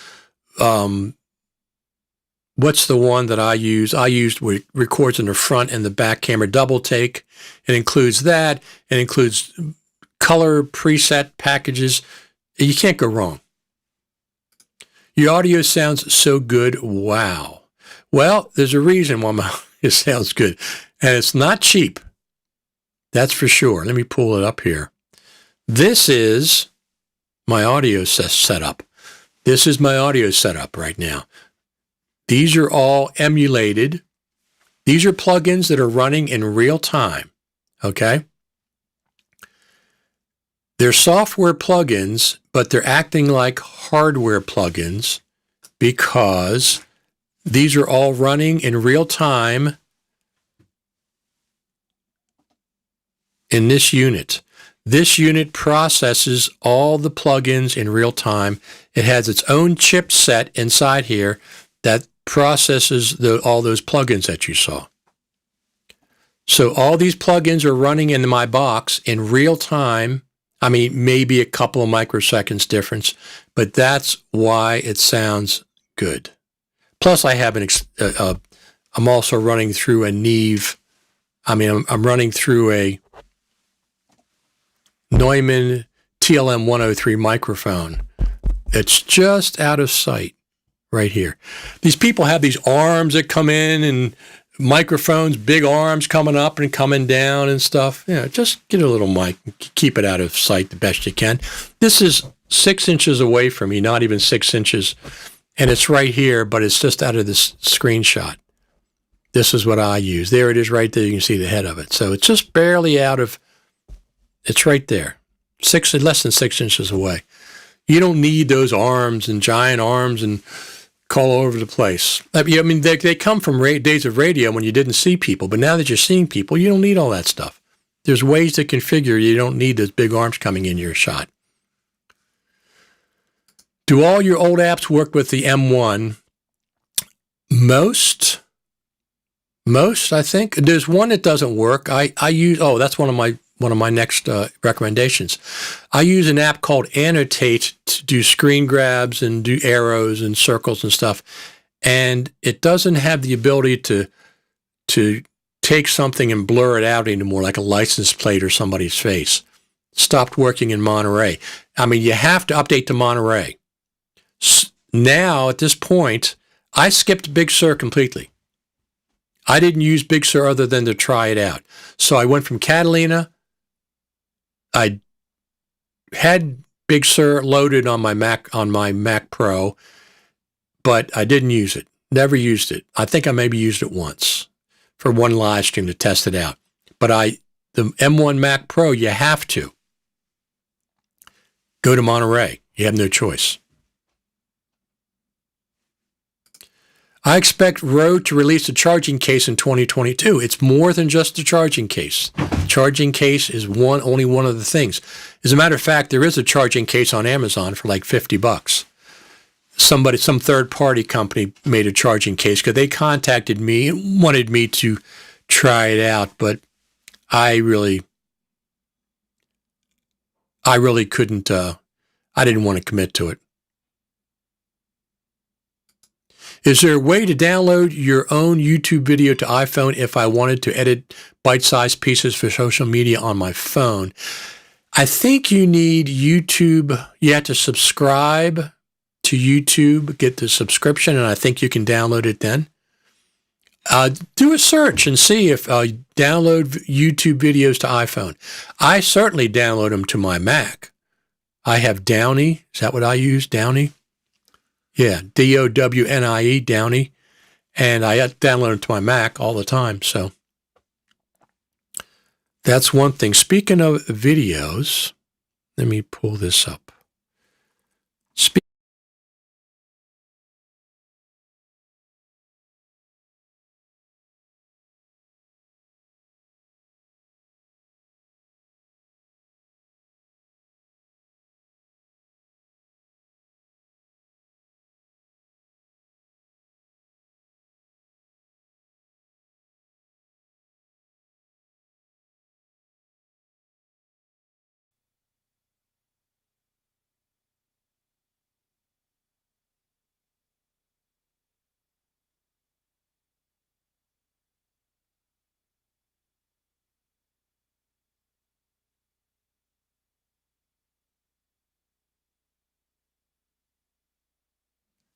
what's the one that I use? I used where it records in the front and the back camera double take. It includes that. It includes color preset packages. You can't go wrong. Your audio sounds so good. Wow. Well, there's a reason why my audio sounds good. And it's not cheap. That's for sure. Let me pull it up here. This is my audio setup. This is my audio setup right now. These are all emulated. These are plugins that are running in real time. Okay? They're software plugins, but they're acting like hardware plugins because these are all running in real time in this unit. This unit processes all the plugins in real time. It has its own chipset inside here that processes all those plugins that you saw. So all these plugins are running in my box in real time. I mean, maybe a couple of microseconds difference, but that's why it sounds good. Plus, I have I'm also running through a Neve. I mean, I'm running through a Neumann TLM 103 microphone. It's just out of sight right here. These people have these arms that come in and microphones, big arms coming up and coming down and stuff. Just get a little mic and keep it out of sight the best you can. This is 6 inches away from me, not even 6 inches. And it's right here, but it's just out of this screenshot. This is what I use. There it is right there. You can see the head of it. So it's just barely out of, it's right there. less than 6 inches away. You don't need those arms and giant arms and all over the place. I mean, they come from days of radio when you didn't see people, but now that you're seeing people, you don't need all that stuff. There's ways to configure. You don't need those big arms coming in your shot. Do all your old apps work with the M1? Most, I think. There's one that doesn't work. I use, that's one of my next recommendations. I use an app called Annotate to do screen grabs and do arrows and circles and stuff. And it doesn't have the ability to take something and blur it out anymore, like a license plate or somebody's face. Stopped working in Monterey. I mean, you have to update to Monterey. Now, at this point, I skipped Big Sur completely. I didn't use Big Sur other than to try it out. So I went from Catalina. I had Big Sur loaded on my Mac Pro, but I didn't use it. Never used it. I think I maybe used it once for one live stream to test it out. But the M1 Mac Pro, you have to go to Monterey. You have no choice. I expect Rode to release a charging case in 2022. It's more than just a charging case. Charging case is only one of the things. As a matter of fact, there is a charging case on Amazon for like $50. Some third-party company made a charging case because they contacted me and wanted me to try it out, but I really couldn't. I didn't want to commit to it. Is there a way to download your own YouTube video to iPhone if I wanted to edit bite-sized pieces for social media on my phone? I think you need YouTube. You have to subscribe to YouTube, get the subscription, and I think you can download it then. Do a search and see if download YouTube videos to iPhone. I certainly download them to my Mac. I have Downy. Is that what I use? Downy? Yeah, Downie, Downy. And I download them to my Mac all the time. So that's one thing. Speaking of videos, let me pull this up.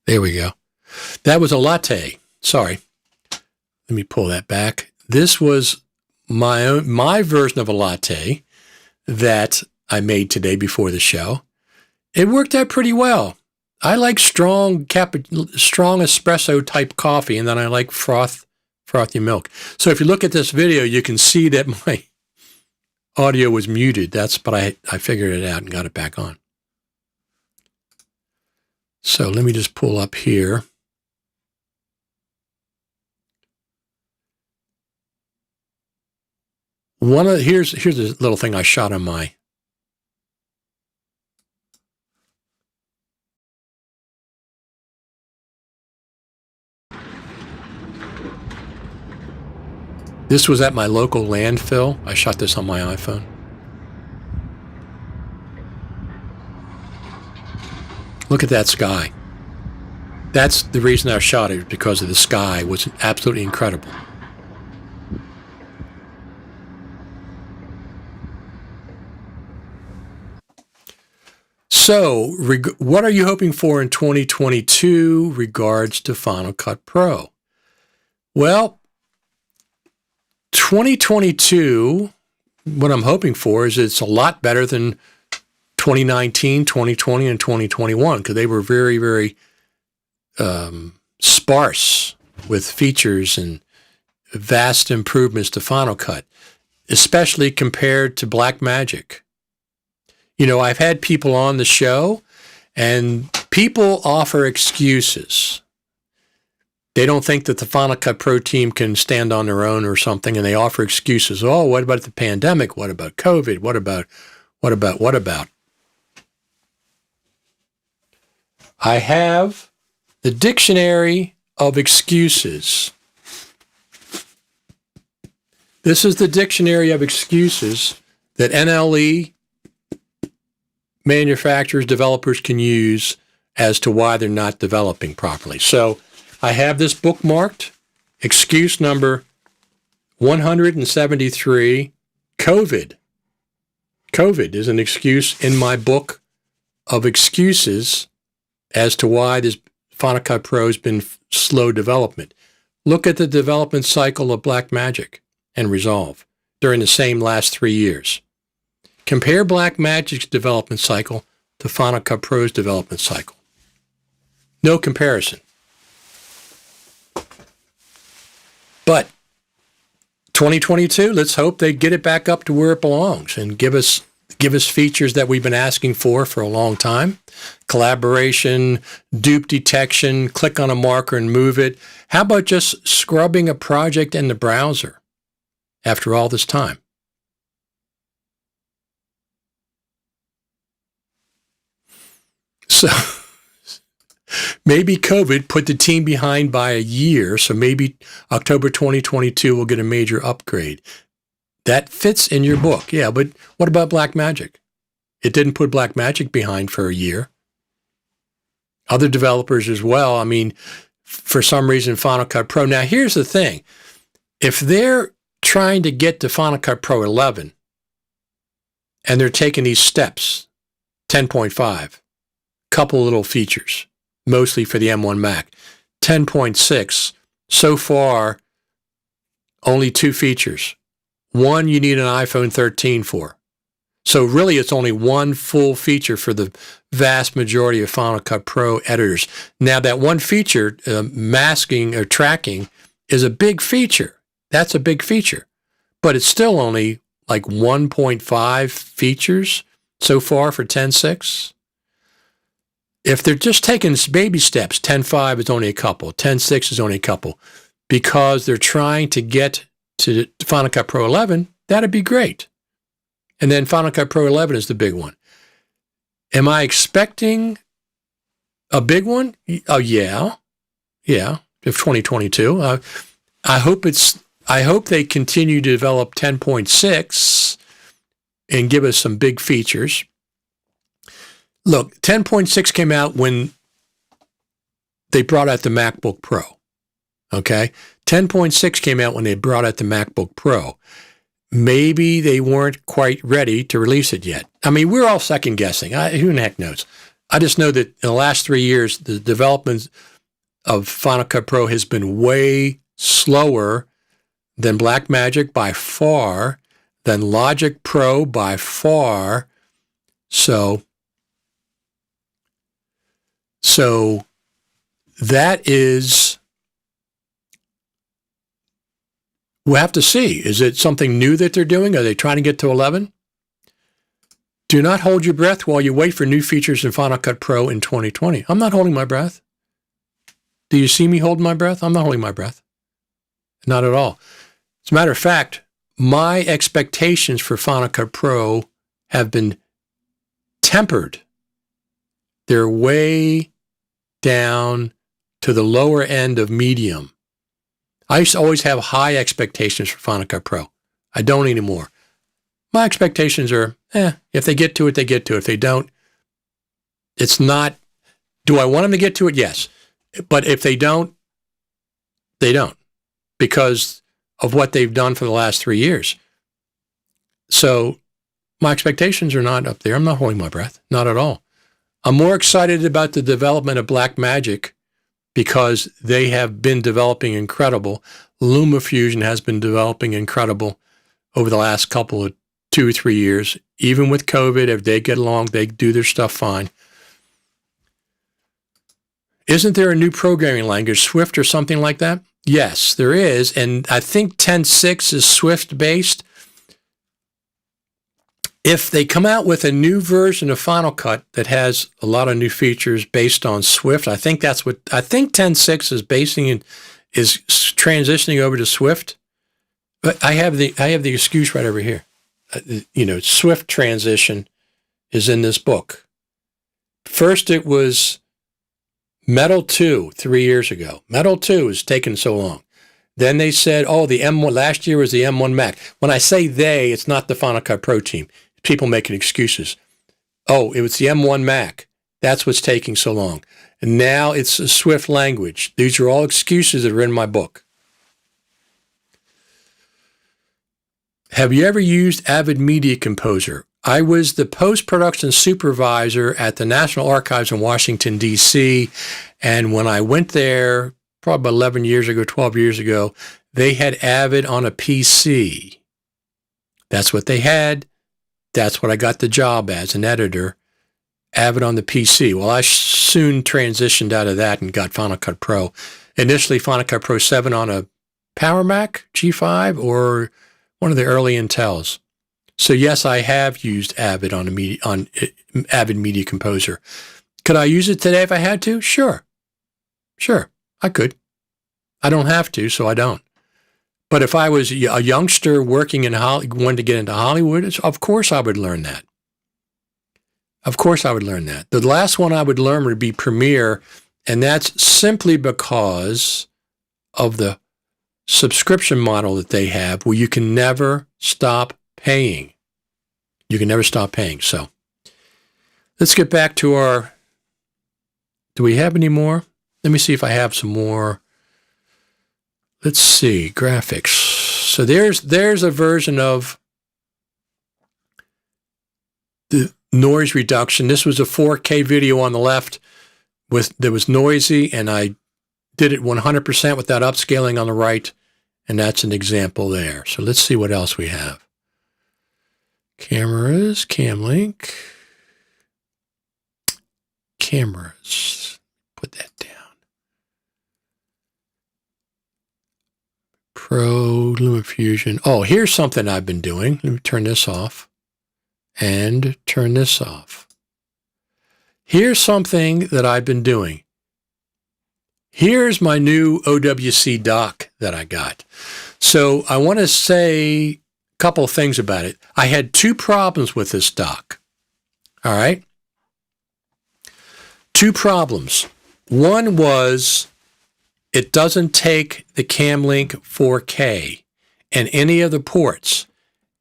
There we go. That was a latte. Sorry. Let me pull that back. This was my version of a latte that I made today before the show. It worked out pretty well. I like strong espresso type coffee, and then I like frothy milk. So if you look at this video, you can see that my audio was muted. But I figured it out and got it back on. So let me just pull up here. Here's a little thing I shot on my. This was at my local landfill. I shot this on my iPhone. Look at that sky. That's the reason I shot it, because of the sky. It was absolutely incredible. So, what are you hoping for in 2022 regards to Final Cut Pro? Well, 2022, what I'm hoping for is it's a lot better than 2019, 2020, and 2021, because they were very, very sparse with features and vast improvements to Final Cut, especially compared to Blackmagic. I've had people on the show, and people offer excuses. They don't think that the Final Cut Pro team can stand on their own or something, and they offer excuses. Oh, what about the pandemic? What about COVID? What about? I have the Dictionary of Excuses. This is the Dictionary of Excuses that NLE manufacturers, developers can use as to why they're not developing properly. So I have this bookmarked, excuse number 173, COVID. COVID is an excuse in my book of excuses as to why this Final Cut Pro has been slow development. Look at the development cycle of Blackmagic and Resolve during the same last 3 years. Compare Blackmagic's development cycle to Final Cut Pro's development cycle. No comparison. But 2022, let's hope they get it back up to where it belongs and give us features that we've been asking for a long time. Collaboration, dupe detection, click on a marker and move it. How about just scrubbing a project in the browser after all this time? So maybe COVID put the team behind by a year, so maybe October 2022 will get a major upgrade. That fits in your book, yeah, but what about Blackmagic? It didn't put Blackmagic behind for a year. Other developers as well. I mean, for some reason, Final Cut Pro. Now, here's the thing. If they're trying to get to Final Cut Pro 11 and they're taking these steps, 10.5, couple little features, mostly for the M1 Mac. 10.6, so far, only 2 features. One you need an iPhone 13 for. So really it's only one full feature for the vast majority of Final Cut Pro editors. Now that one feature, masking or tracking, is a big feature. That's a big feature. But it's still only like 1.5 features so far for 10.6. If they're just taking baby steps, 10.5 is only a couple, 10.6 is only a couple, because they're trying to get to Final Cut Pro 11, that'd be great. And then Final Cut Pro 11 is the big one. Am I expecting a big one? Oh, yeah, of 2022. I hope they continue to develop 10.6 and give us some big features. Look, 10.6 came out when they brought out the MacBook Pro, okay? 10.6 came out when they brought out the MacBook Pro. Maybe they weren't quite ready to release it yet. I mean, we're all second guessing. Who in the heck knows? I just know that in the last 3 years, the development of Final Cut Pro has been way slower than Blackmagic by far, than Logic Pro by far. So that is, we'll have to see. Is it something new that they're doing? Are they trying to get to 11? Do not hold your breath while you wait for new features in Final Cut Pro in 2020. I'm not holding my breath. Do you see me holding my breath? I'm not holding my breath. Not at all. As a matter of fact, my expectations for Final Cut Pro have been tempered. They're way down to the lower end of medium. I used to always have high expectations for Final Cut Pro. I don't anymore. My expectations are, if they get to it, they get to it. If they don't, it's not, do I want them to get to it? Yes. But if they don't, they don't, because of what they've done for the last 3 years. So my expectations are not up there. I'm not holding my breath, not at all. I'm more excited about the development of Blackmagic because they have been developing incredible. LumaFusion has been developing incredible over the last couple of 2 or 3 years. Even with COVID, if they get along, they do their stuff fine. Isn't there a new programming language, Swift or something like that? Yes, there is. And I think 10.6 is Swift-based. if they come out with a new version of Final Cut that has a lot of new features based on Swift, I think 10.6 is transitioning over to Swift. But I have the excuse right over here. Swift transition is in this book. First, it was Metal 2 3 years ago. Metal 2 is taking so long. Then they said, the M1, last year was the M1 Mac. When I say they, it's not the Final Cut Pro team. People making excuses. It was the M1 Mac. That's what's taking so long. And now it's a Swift language. These are all excuses that are in my book. Have you ever used Avid Media Composer? I was the post-production supervisor at the National Archives in Washington, D.C., and when I went there, probably about 11 years ago, 12 years ago, they had Avid on a PC. That's what they had. That's what I got the job as, an editor, Avid on the PC. Well, I soon transitioned out of that and got Final Cut Pro. Initially, Final Cut Pro 7 on a Power Mac G5 or one of the early Intels. So yes, I have used Avid on Avid Media Composer. Could I use it today if I had to? Sure, I could. I don't have to, so I don't. But if I was a youngster working in wanted to get into Hollywood, of course I would learn that. The last one I would learn would be Premiere, and that's simply because of the subscription model that they have where you can never stop paying. So let's get back to do we have any more? Let me see if I have some more. Let's see, graphics. So there's a version of the noise reduction. This was a 4K video on the left that was noisy, and I did it 100% without upscaling on the right, and that's an example there. So let's see what else we have. Cameras, Camlink. Cameras. Put that down. Pro, LumaFusion. Here's something I've been doing. Let me turn this off and turn this off. Here's something that I've been doing. Here's my new OWC dock that I got. So I want to say a couple of things about it. I had two problems with this dock. All right? Two problems. One was it doesn't take the Camlink 4K and any of the ports.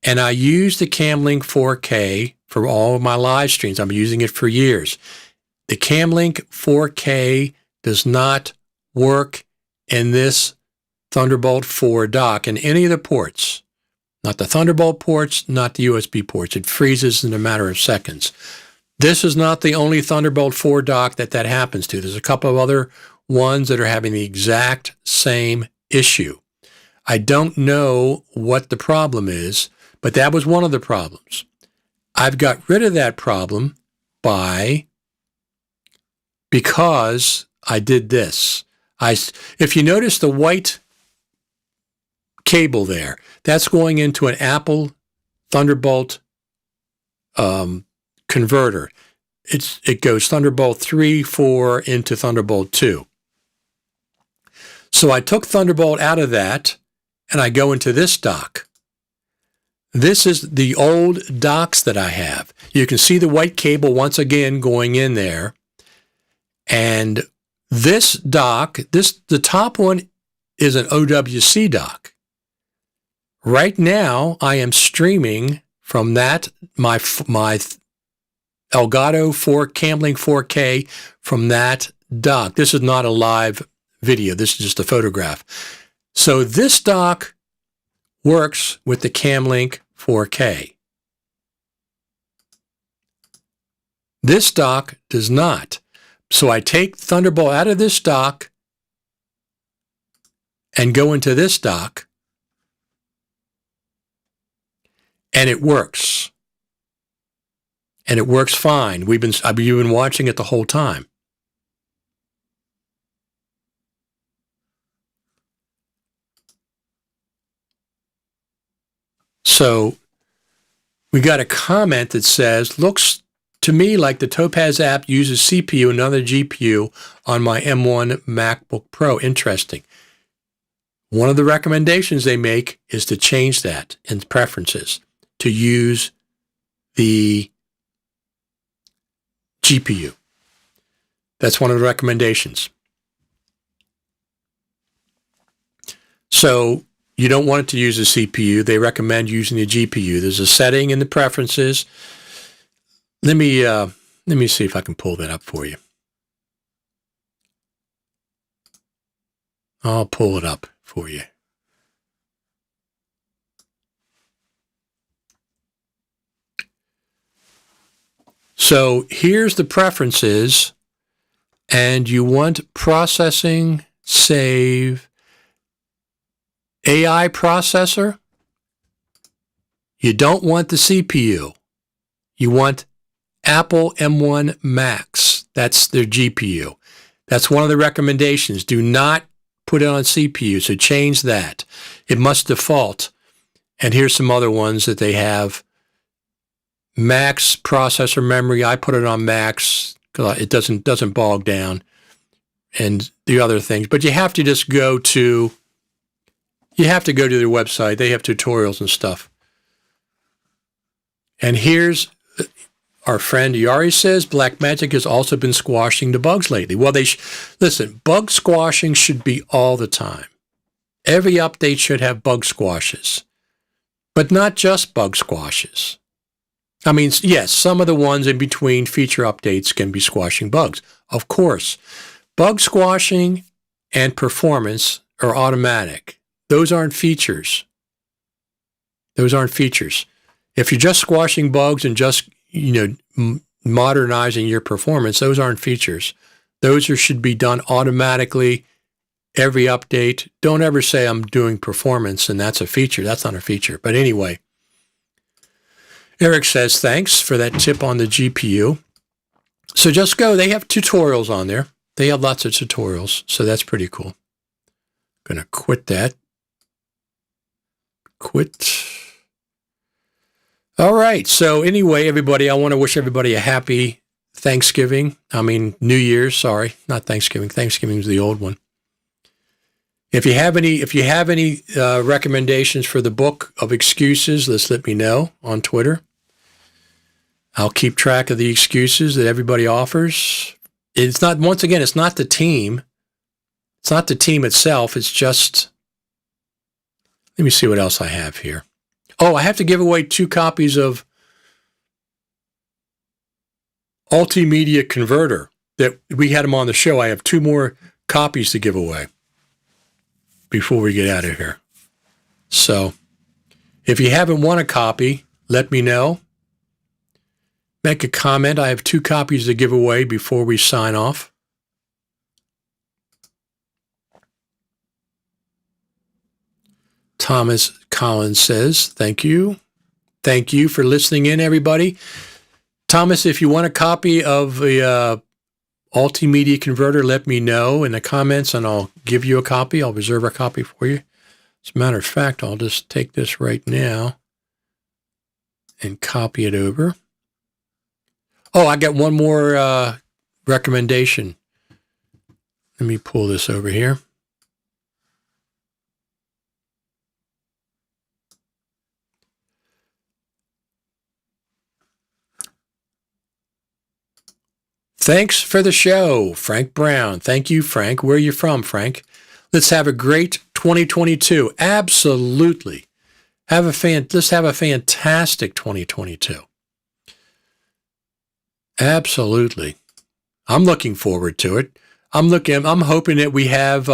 And I use the Camlink 4K for all of my live streams. I've been using it for years. The Camlink 4K does not work in this Thunderbolt 4 dock in any of the ports. Not the Thunderbolt ports, not the USB ports. It freezes in a matter of seconds. This is not the only Thunderbolt 4 dock that happens to. There's a couple of other ones that are having the exact same issue. I don't know what the problem is, but that was one of the problems. I've got rid of that problem because I did this. If you notice the white cable there, that's going into an Apple Thunderbolt converter. It goes Thunderbolt 3, 4 into Thunderbolt 2. So I took Thunderbolt out of that, and I go into this dock. This is the old docks that I have. You can see the white cable once again going in there. And this dock, the top one is an OWC dock. Right now, I am streaming from that, my Elgato Camlink 4K from that dock. This is not a live video. This is just a photograph. So this dock works with the Camlink 4K. This dock does not. So I take Thunderbolt out of this dock and go into this dock, and it works. And it works fine. You've been watching it the whole time. So we got a comment that says, looks to me like the Topaz app uses CPU and another GPU on my M1 MacBook Pro. Interesting. One of the recommendations they make is to change that in preferences to use the GPU. That's one of the recommendations. So you don't want it to use a CPU. They recommend using the GPU. There's a setting in the preferences. Let me see if I can pull that up for you. I'll pull it up for you. So here's the preferences, and you want processing, save, AI processor. You don't want the CPU. You want Apple M1 Max. That's their GPU. That's one of the recommendations. Do not put it on CPU, so change that. It must default. And here's some other ones that they have. Max processor memory. I put it on Max because it doesn't bog down, and the other things. But you have to just go to their website. They have tutorials and stuff. And here's our friend Yari says, Blackmagic has also been squashing the bugs lately. Well, listen, bug squashing should be all the time. Every update should have bug squashes, but not just bug squashes. I mean, yes, some of the ones in between feature updates can be squashing bugs. Of course, bug squashing and performance are automatic. Those aren't features. Those aren't features. If you're just squashing bugs and just, modernizing your performance, those aren't features. Those should be done automatically every update. Don't ever say I'm doing performance and that's a feature. That's not a feature. But anyway, Eric says, thanks for that tip on the GPU. So just go. They have tutorials on there. They have lots of tutorials. So that's pretty cool. Going to quit that. Quit. All right. So anyway, everybody, I want to wish everybody a happy Thanksgiving. New Year's. Sorry, not Thanksgiving. Thanksgiving is the old one. If you have any recommendations for the book of excuses, let me know on Twitter. I'll keep track of the excuses that everybody offers. It's not the team. It's not the team itself. It's just, let me see what else I have here. Oh, I have to give away 2 copies of Multimedia Converter that we had them on the show. I have 2 more copies to give away before we get out of here. So if you haven't won a copy, let me know. Make a comment. I have 2 copies to give away before we sign off. Thomas Collins says, thank you. Thank you for listening in, everybody. Thomas, if you want a copy of the Multimedia Converter, let me know in the comments and I'll give you a copy. I'll reserve a copy for you. As a matter of fact, I'll just take this right now and copy it over. Oh, I got one more recommendation. Let me pull this over here. Thanks for the show, Frank Brown. Thank you, Frank. Where are you from, Frank? Let's have a great 2022. Absolutely. Let's have a fantastic 2022. Absolutely. I'm looking forward to it. I'm hoping that we have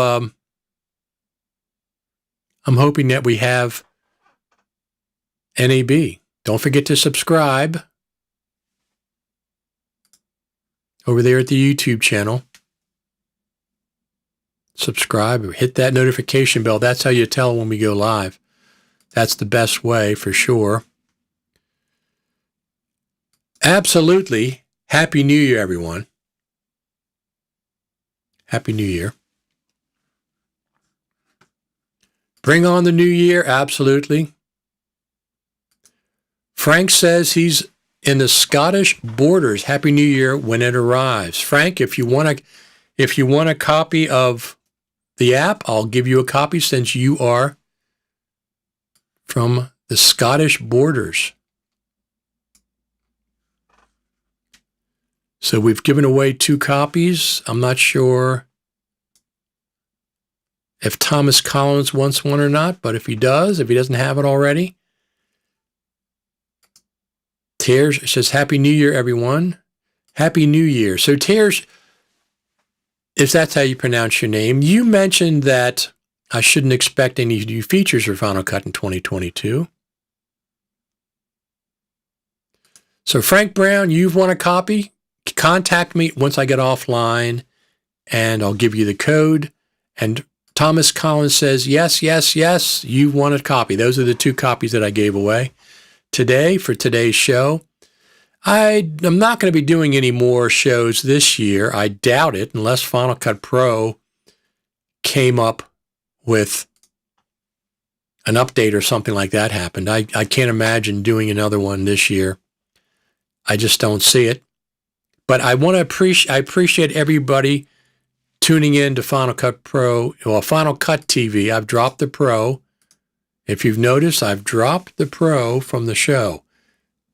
NAB. Don't forget to subscribe over there at the YouTube channel. Subscribe or hit that notification bell. That's how you tell when we go live. That's the best way for sure. Absolutely. Happy New Year, everyone. Happy New Year. Bring on the new year. Absolutely. Frank says he's in the Scottish borders. Happy New Year when it arrives. Frank, if you want a copy of the app, I'll give you a copy since you are from the Scottish borders. So we've given away 2 copies. I'm not sure if Thomas Collins wants one or not, but if he doesn't have it already. Tears says, Happy New Year, everyone. Happy New Year. So Tears, if that's how you pronounce your name, you mentioned that I shouldn't expect any new features for Final Cut in 2022. So Frank Brown, you've won a copy. Contact me once I get offline, and I'll give you the code. And Thomas Collins says, yes, you won a copy. Those are the 2 copies that I gave away today for today's show. I'm not going to be doing any more shows this year. I doubt it, unless Final Cut Pro came up with an update or something like that happened. I can't imagine doing another one this year. I just don't see it. But I appreciate everybody tuning in to Final Cut Pro, well, Final Cut TV. I've dropped the Pro. If you've noticed, I've dropped the Pro from the show.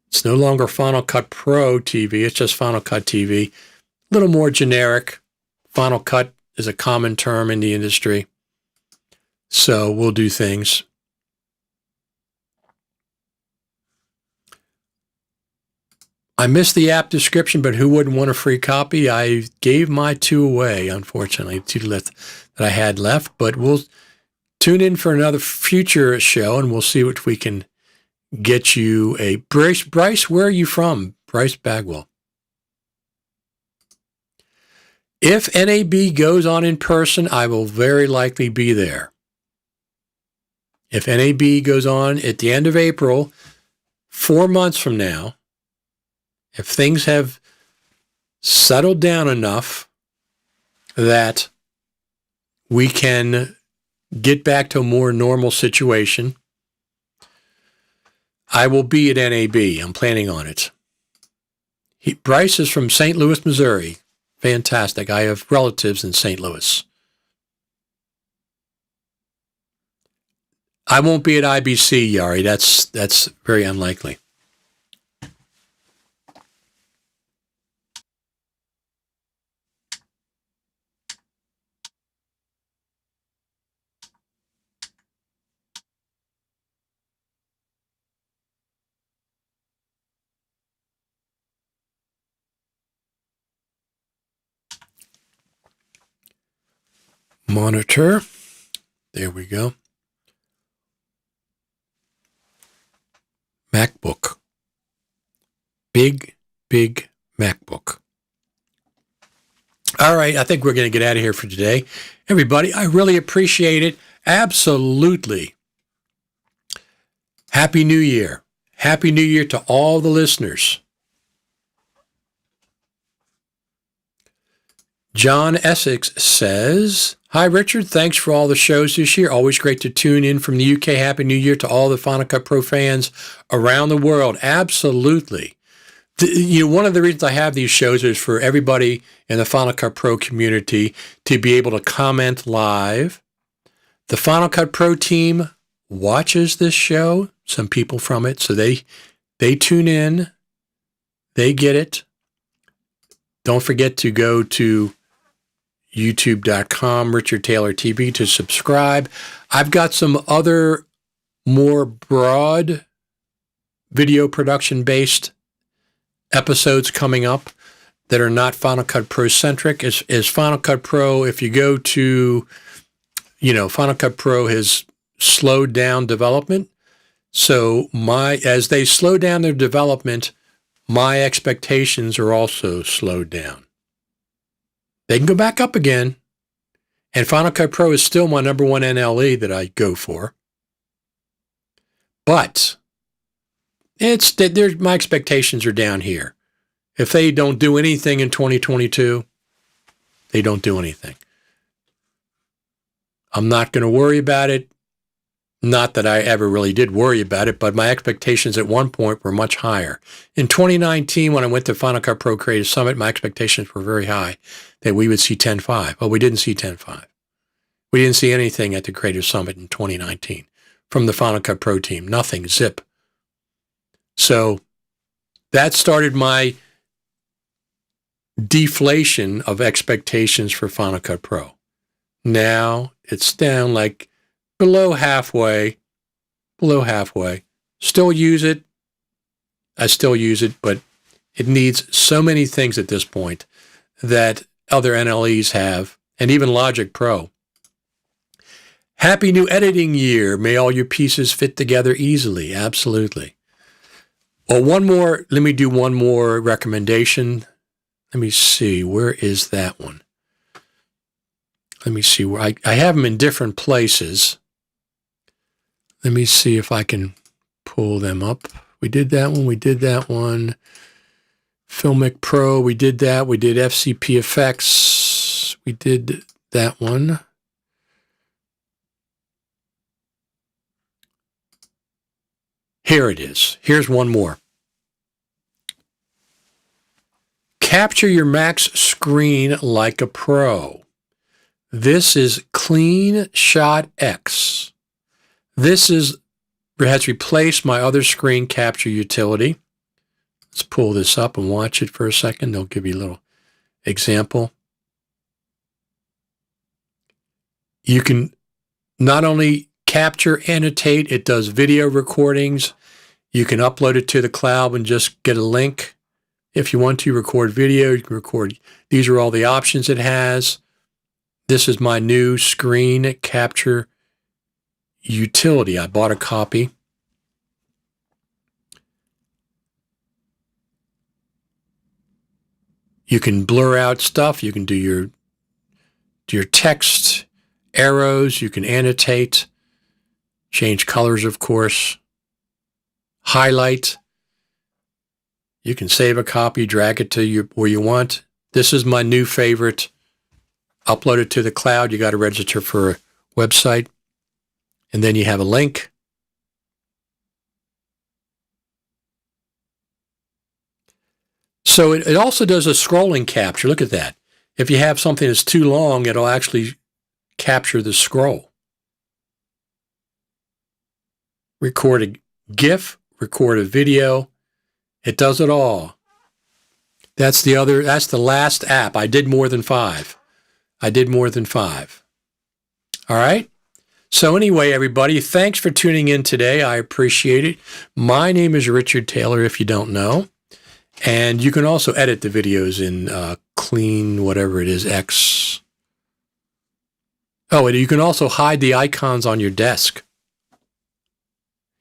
It's no longer Final Cut Pro TV. It's just Final Cut TV. A little more generic. Final Cut is a common term in the industry. So we'll do things. I missed the app description, but who wouldn't want a free copy? I gave my 2 away, unfortunately, 2 that I had left. But we'll tune in for another future show, and we'll see what we can get you a Bryce. Bryce, where are you from? Bryce Bagwell. If NAB goes on in person, I will very likely be there. If NAB goes on at the end of April, 4 months from now, if things have settled down enough that we can get back to a more normal situation, I will be at NAB. I'm planning on it. Bryce is from St. Louis, Missouri. Fantastic. I have relatives in St. Louis. I won't be at IBC, Yari. That's very unlikely. Monitor. There we go. MacBook. Big MacBook. All right, I think we're going to get out of here for today. Everybody, I really appreciate it. Absolutely. Happy New Year. Happy New Year to all the listeners. John Essex says, Hi, Richard. Thanks for all the shows this year. Always great to tune in from the UK. Happy New Year to all the Final Cut Pro fans around the world. Absolutely. One of the reasons I have these shows is for everybody in the Final Cut Pro community to be able to comment live. The Final Cut Pro team watches this show, some people from it, so they tune in. They get it. Don't forget to go to youtube.com, Richard Taylor TV, to subscribe. I've got some other more broad video production-based episodes coming up that are not Final Cut Pro centric. As Final Cut Pro, if you go to, Final Cut Pro has slowed down development. So as they slow down their development, my expectations are also slowed down. They can go back up again. And Final Cut Pro is still my number one NLE that I go for. But my expectations are down here. If they don't do anything in 2022, they don't do anything. I'm not going to worry about it. Not that I ever really did worry about it, but my expectations at one point were much higher. In 2019, when I went to Final Cut Pro Creative Summit, my expectations were very high that we would see 10.5. But we didn't see 10.5. We didn't see anything at the Creative Summit in 2019 from the Final Cut Pro team. Nothing, zip. So that started my deflation of expectations for Final Cut Pro. Now it's down like below halfway. Still use it. I still use it, but it needs so many things at this point that other NLEs have, and even Logic Pro. Happy new editing year. May all your pieces fit together easily. Absolutely. Well, let me do one more recommendation. Let me see. Where is that one? Let me see where I have them in different places. Let me see if I can pull them up. We did that one. Filmic Pro, we did that. We did FCP Effects. We did that one. Here it is. Here's one more. Capture your Mac's screen like a pro. This is Clean Shot X. This has replaced my other screen capture utility. Let's pull this up and watch it for a second. They'll give you a little example. You can not only capture, annotate, it does video recordings. You can upload it to the cloud and just get a link. If you want to record video, you can record. These are all the options it has. This is my new screen capture utility. I bought a copy. You can blur out stuff. You can do your text, arrows. You can annotate, change colors, of course, highlight. You can save a copy, drag it to where you want. This is my new favorite. Upload it to the cloud. You got to register for a website. And then you have a link. So it also does a scrolling capture. Look at that. If you have something that's too long, it'll actually capture the scroll. Record a GIF, record a video. It does it all. That's the last app. I did more than 5. All right? So anyway, everybody, thanks for tuning in today. I appreciate it. My name is Richard Taylor, if you don't know. And you can also edit the videos in Clean, whatever it is, X. Oh, and you can also hide the icons on your desk.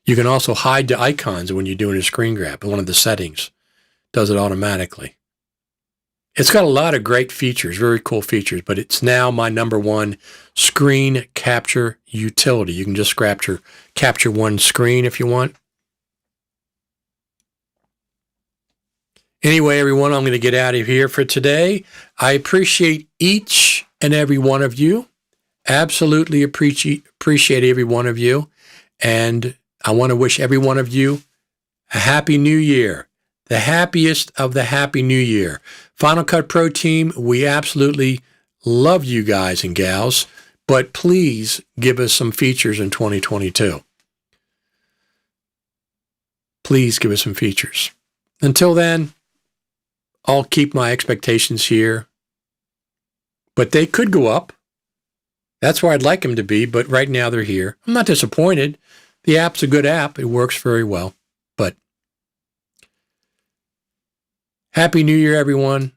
You can also hide the icons when you're doing a screen grab. One of the settings does it automatically. It's got a lot of great features, very cool features, but it's now my number one screen capture utility. You can just capture one screen if you want. Anyway, everyone, I'm going to get out of here for today. I appreciate each and every one of you. Absolutely appreciate every one of you. And I want to wish every one of you a happy new year. The happiest of the happy new year. Final Cut Pro team, we absolutely love you guys and gals, but please give us some features in 2022. Please give us some features. Until then, I'll keep my expectations here, but they could go up. That's where I'd like them to be, but right now they're here. I'm not disappointed. The app's a good app. It works very well, but Happy New Year, everyone.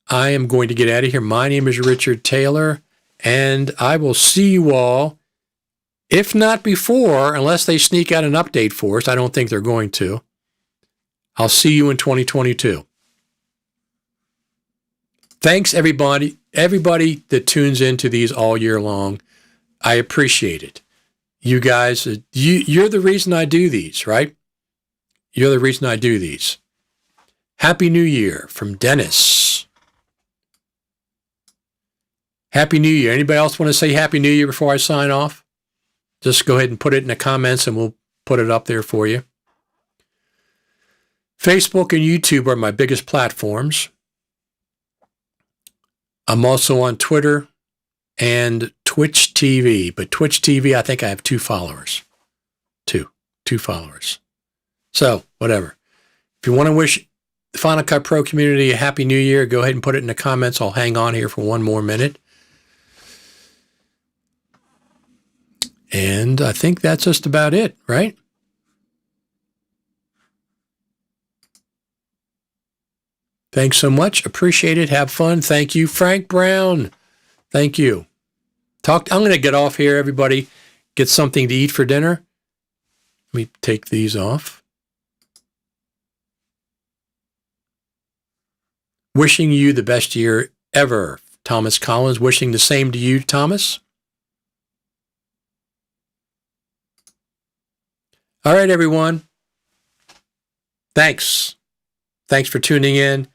I am going to get out of here. My name is Richard Taylor, and I will see you all, if not before, unless they sneak out an update for us. I don't think they're going to. I'll see you in 2022. Thanks, everybody that tunes into these all year long. I appreciate it. You guys, you're the reason I do these, right? You're the reason I do these. Happy New Year from Dennis. Happy New Year. Anybody else want to say Happy New Year before I sign off? just go ahead and put it in the comments and we'll put it up there for you. Facebook and YouTube are my biggest platforms. I'm also on Twitter and Twitch TV, but Twitch TV, I think I have 2 followers. Two followers. So, whatever. If you want to wish the Final Cut Pro community a Happy New Year, go ahead and put it in the comments. I'll hang on here for one more minute. And I think that's just about it, right? Thanks so much. Appreciate it. Have fun. Thank you. Frank Brown. Thank you. I'm going to get off here, everybody. Get something to eat for dinner. Let me take these off. Wishing you the best year ever. Thomas Collins. Wishing the same to you, Thomas. All right, everyone. Thanks. Thanks for tuning in.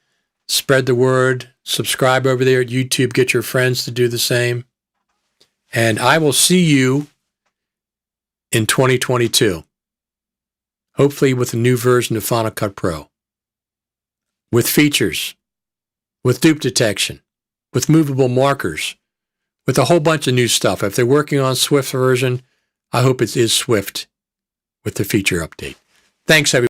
Spread the word. Subscribe over there at YouTube. Get your friends to do the same. And I will see you in 2022. Hopefully with a new version of Final Cut Pro. With features. With dupe detection. With movable markers. With a whole bunch of new stuff. If they're working on Swift version, I hope it is Swift with the feature update. Thanks, everyone.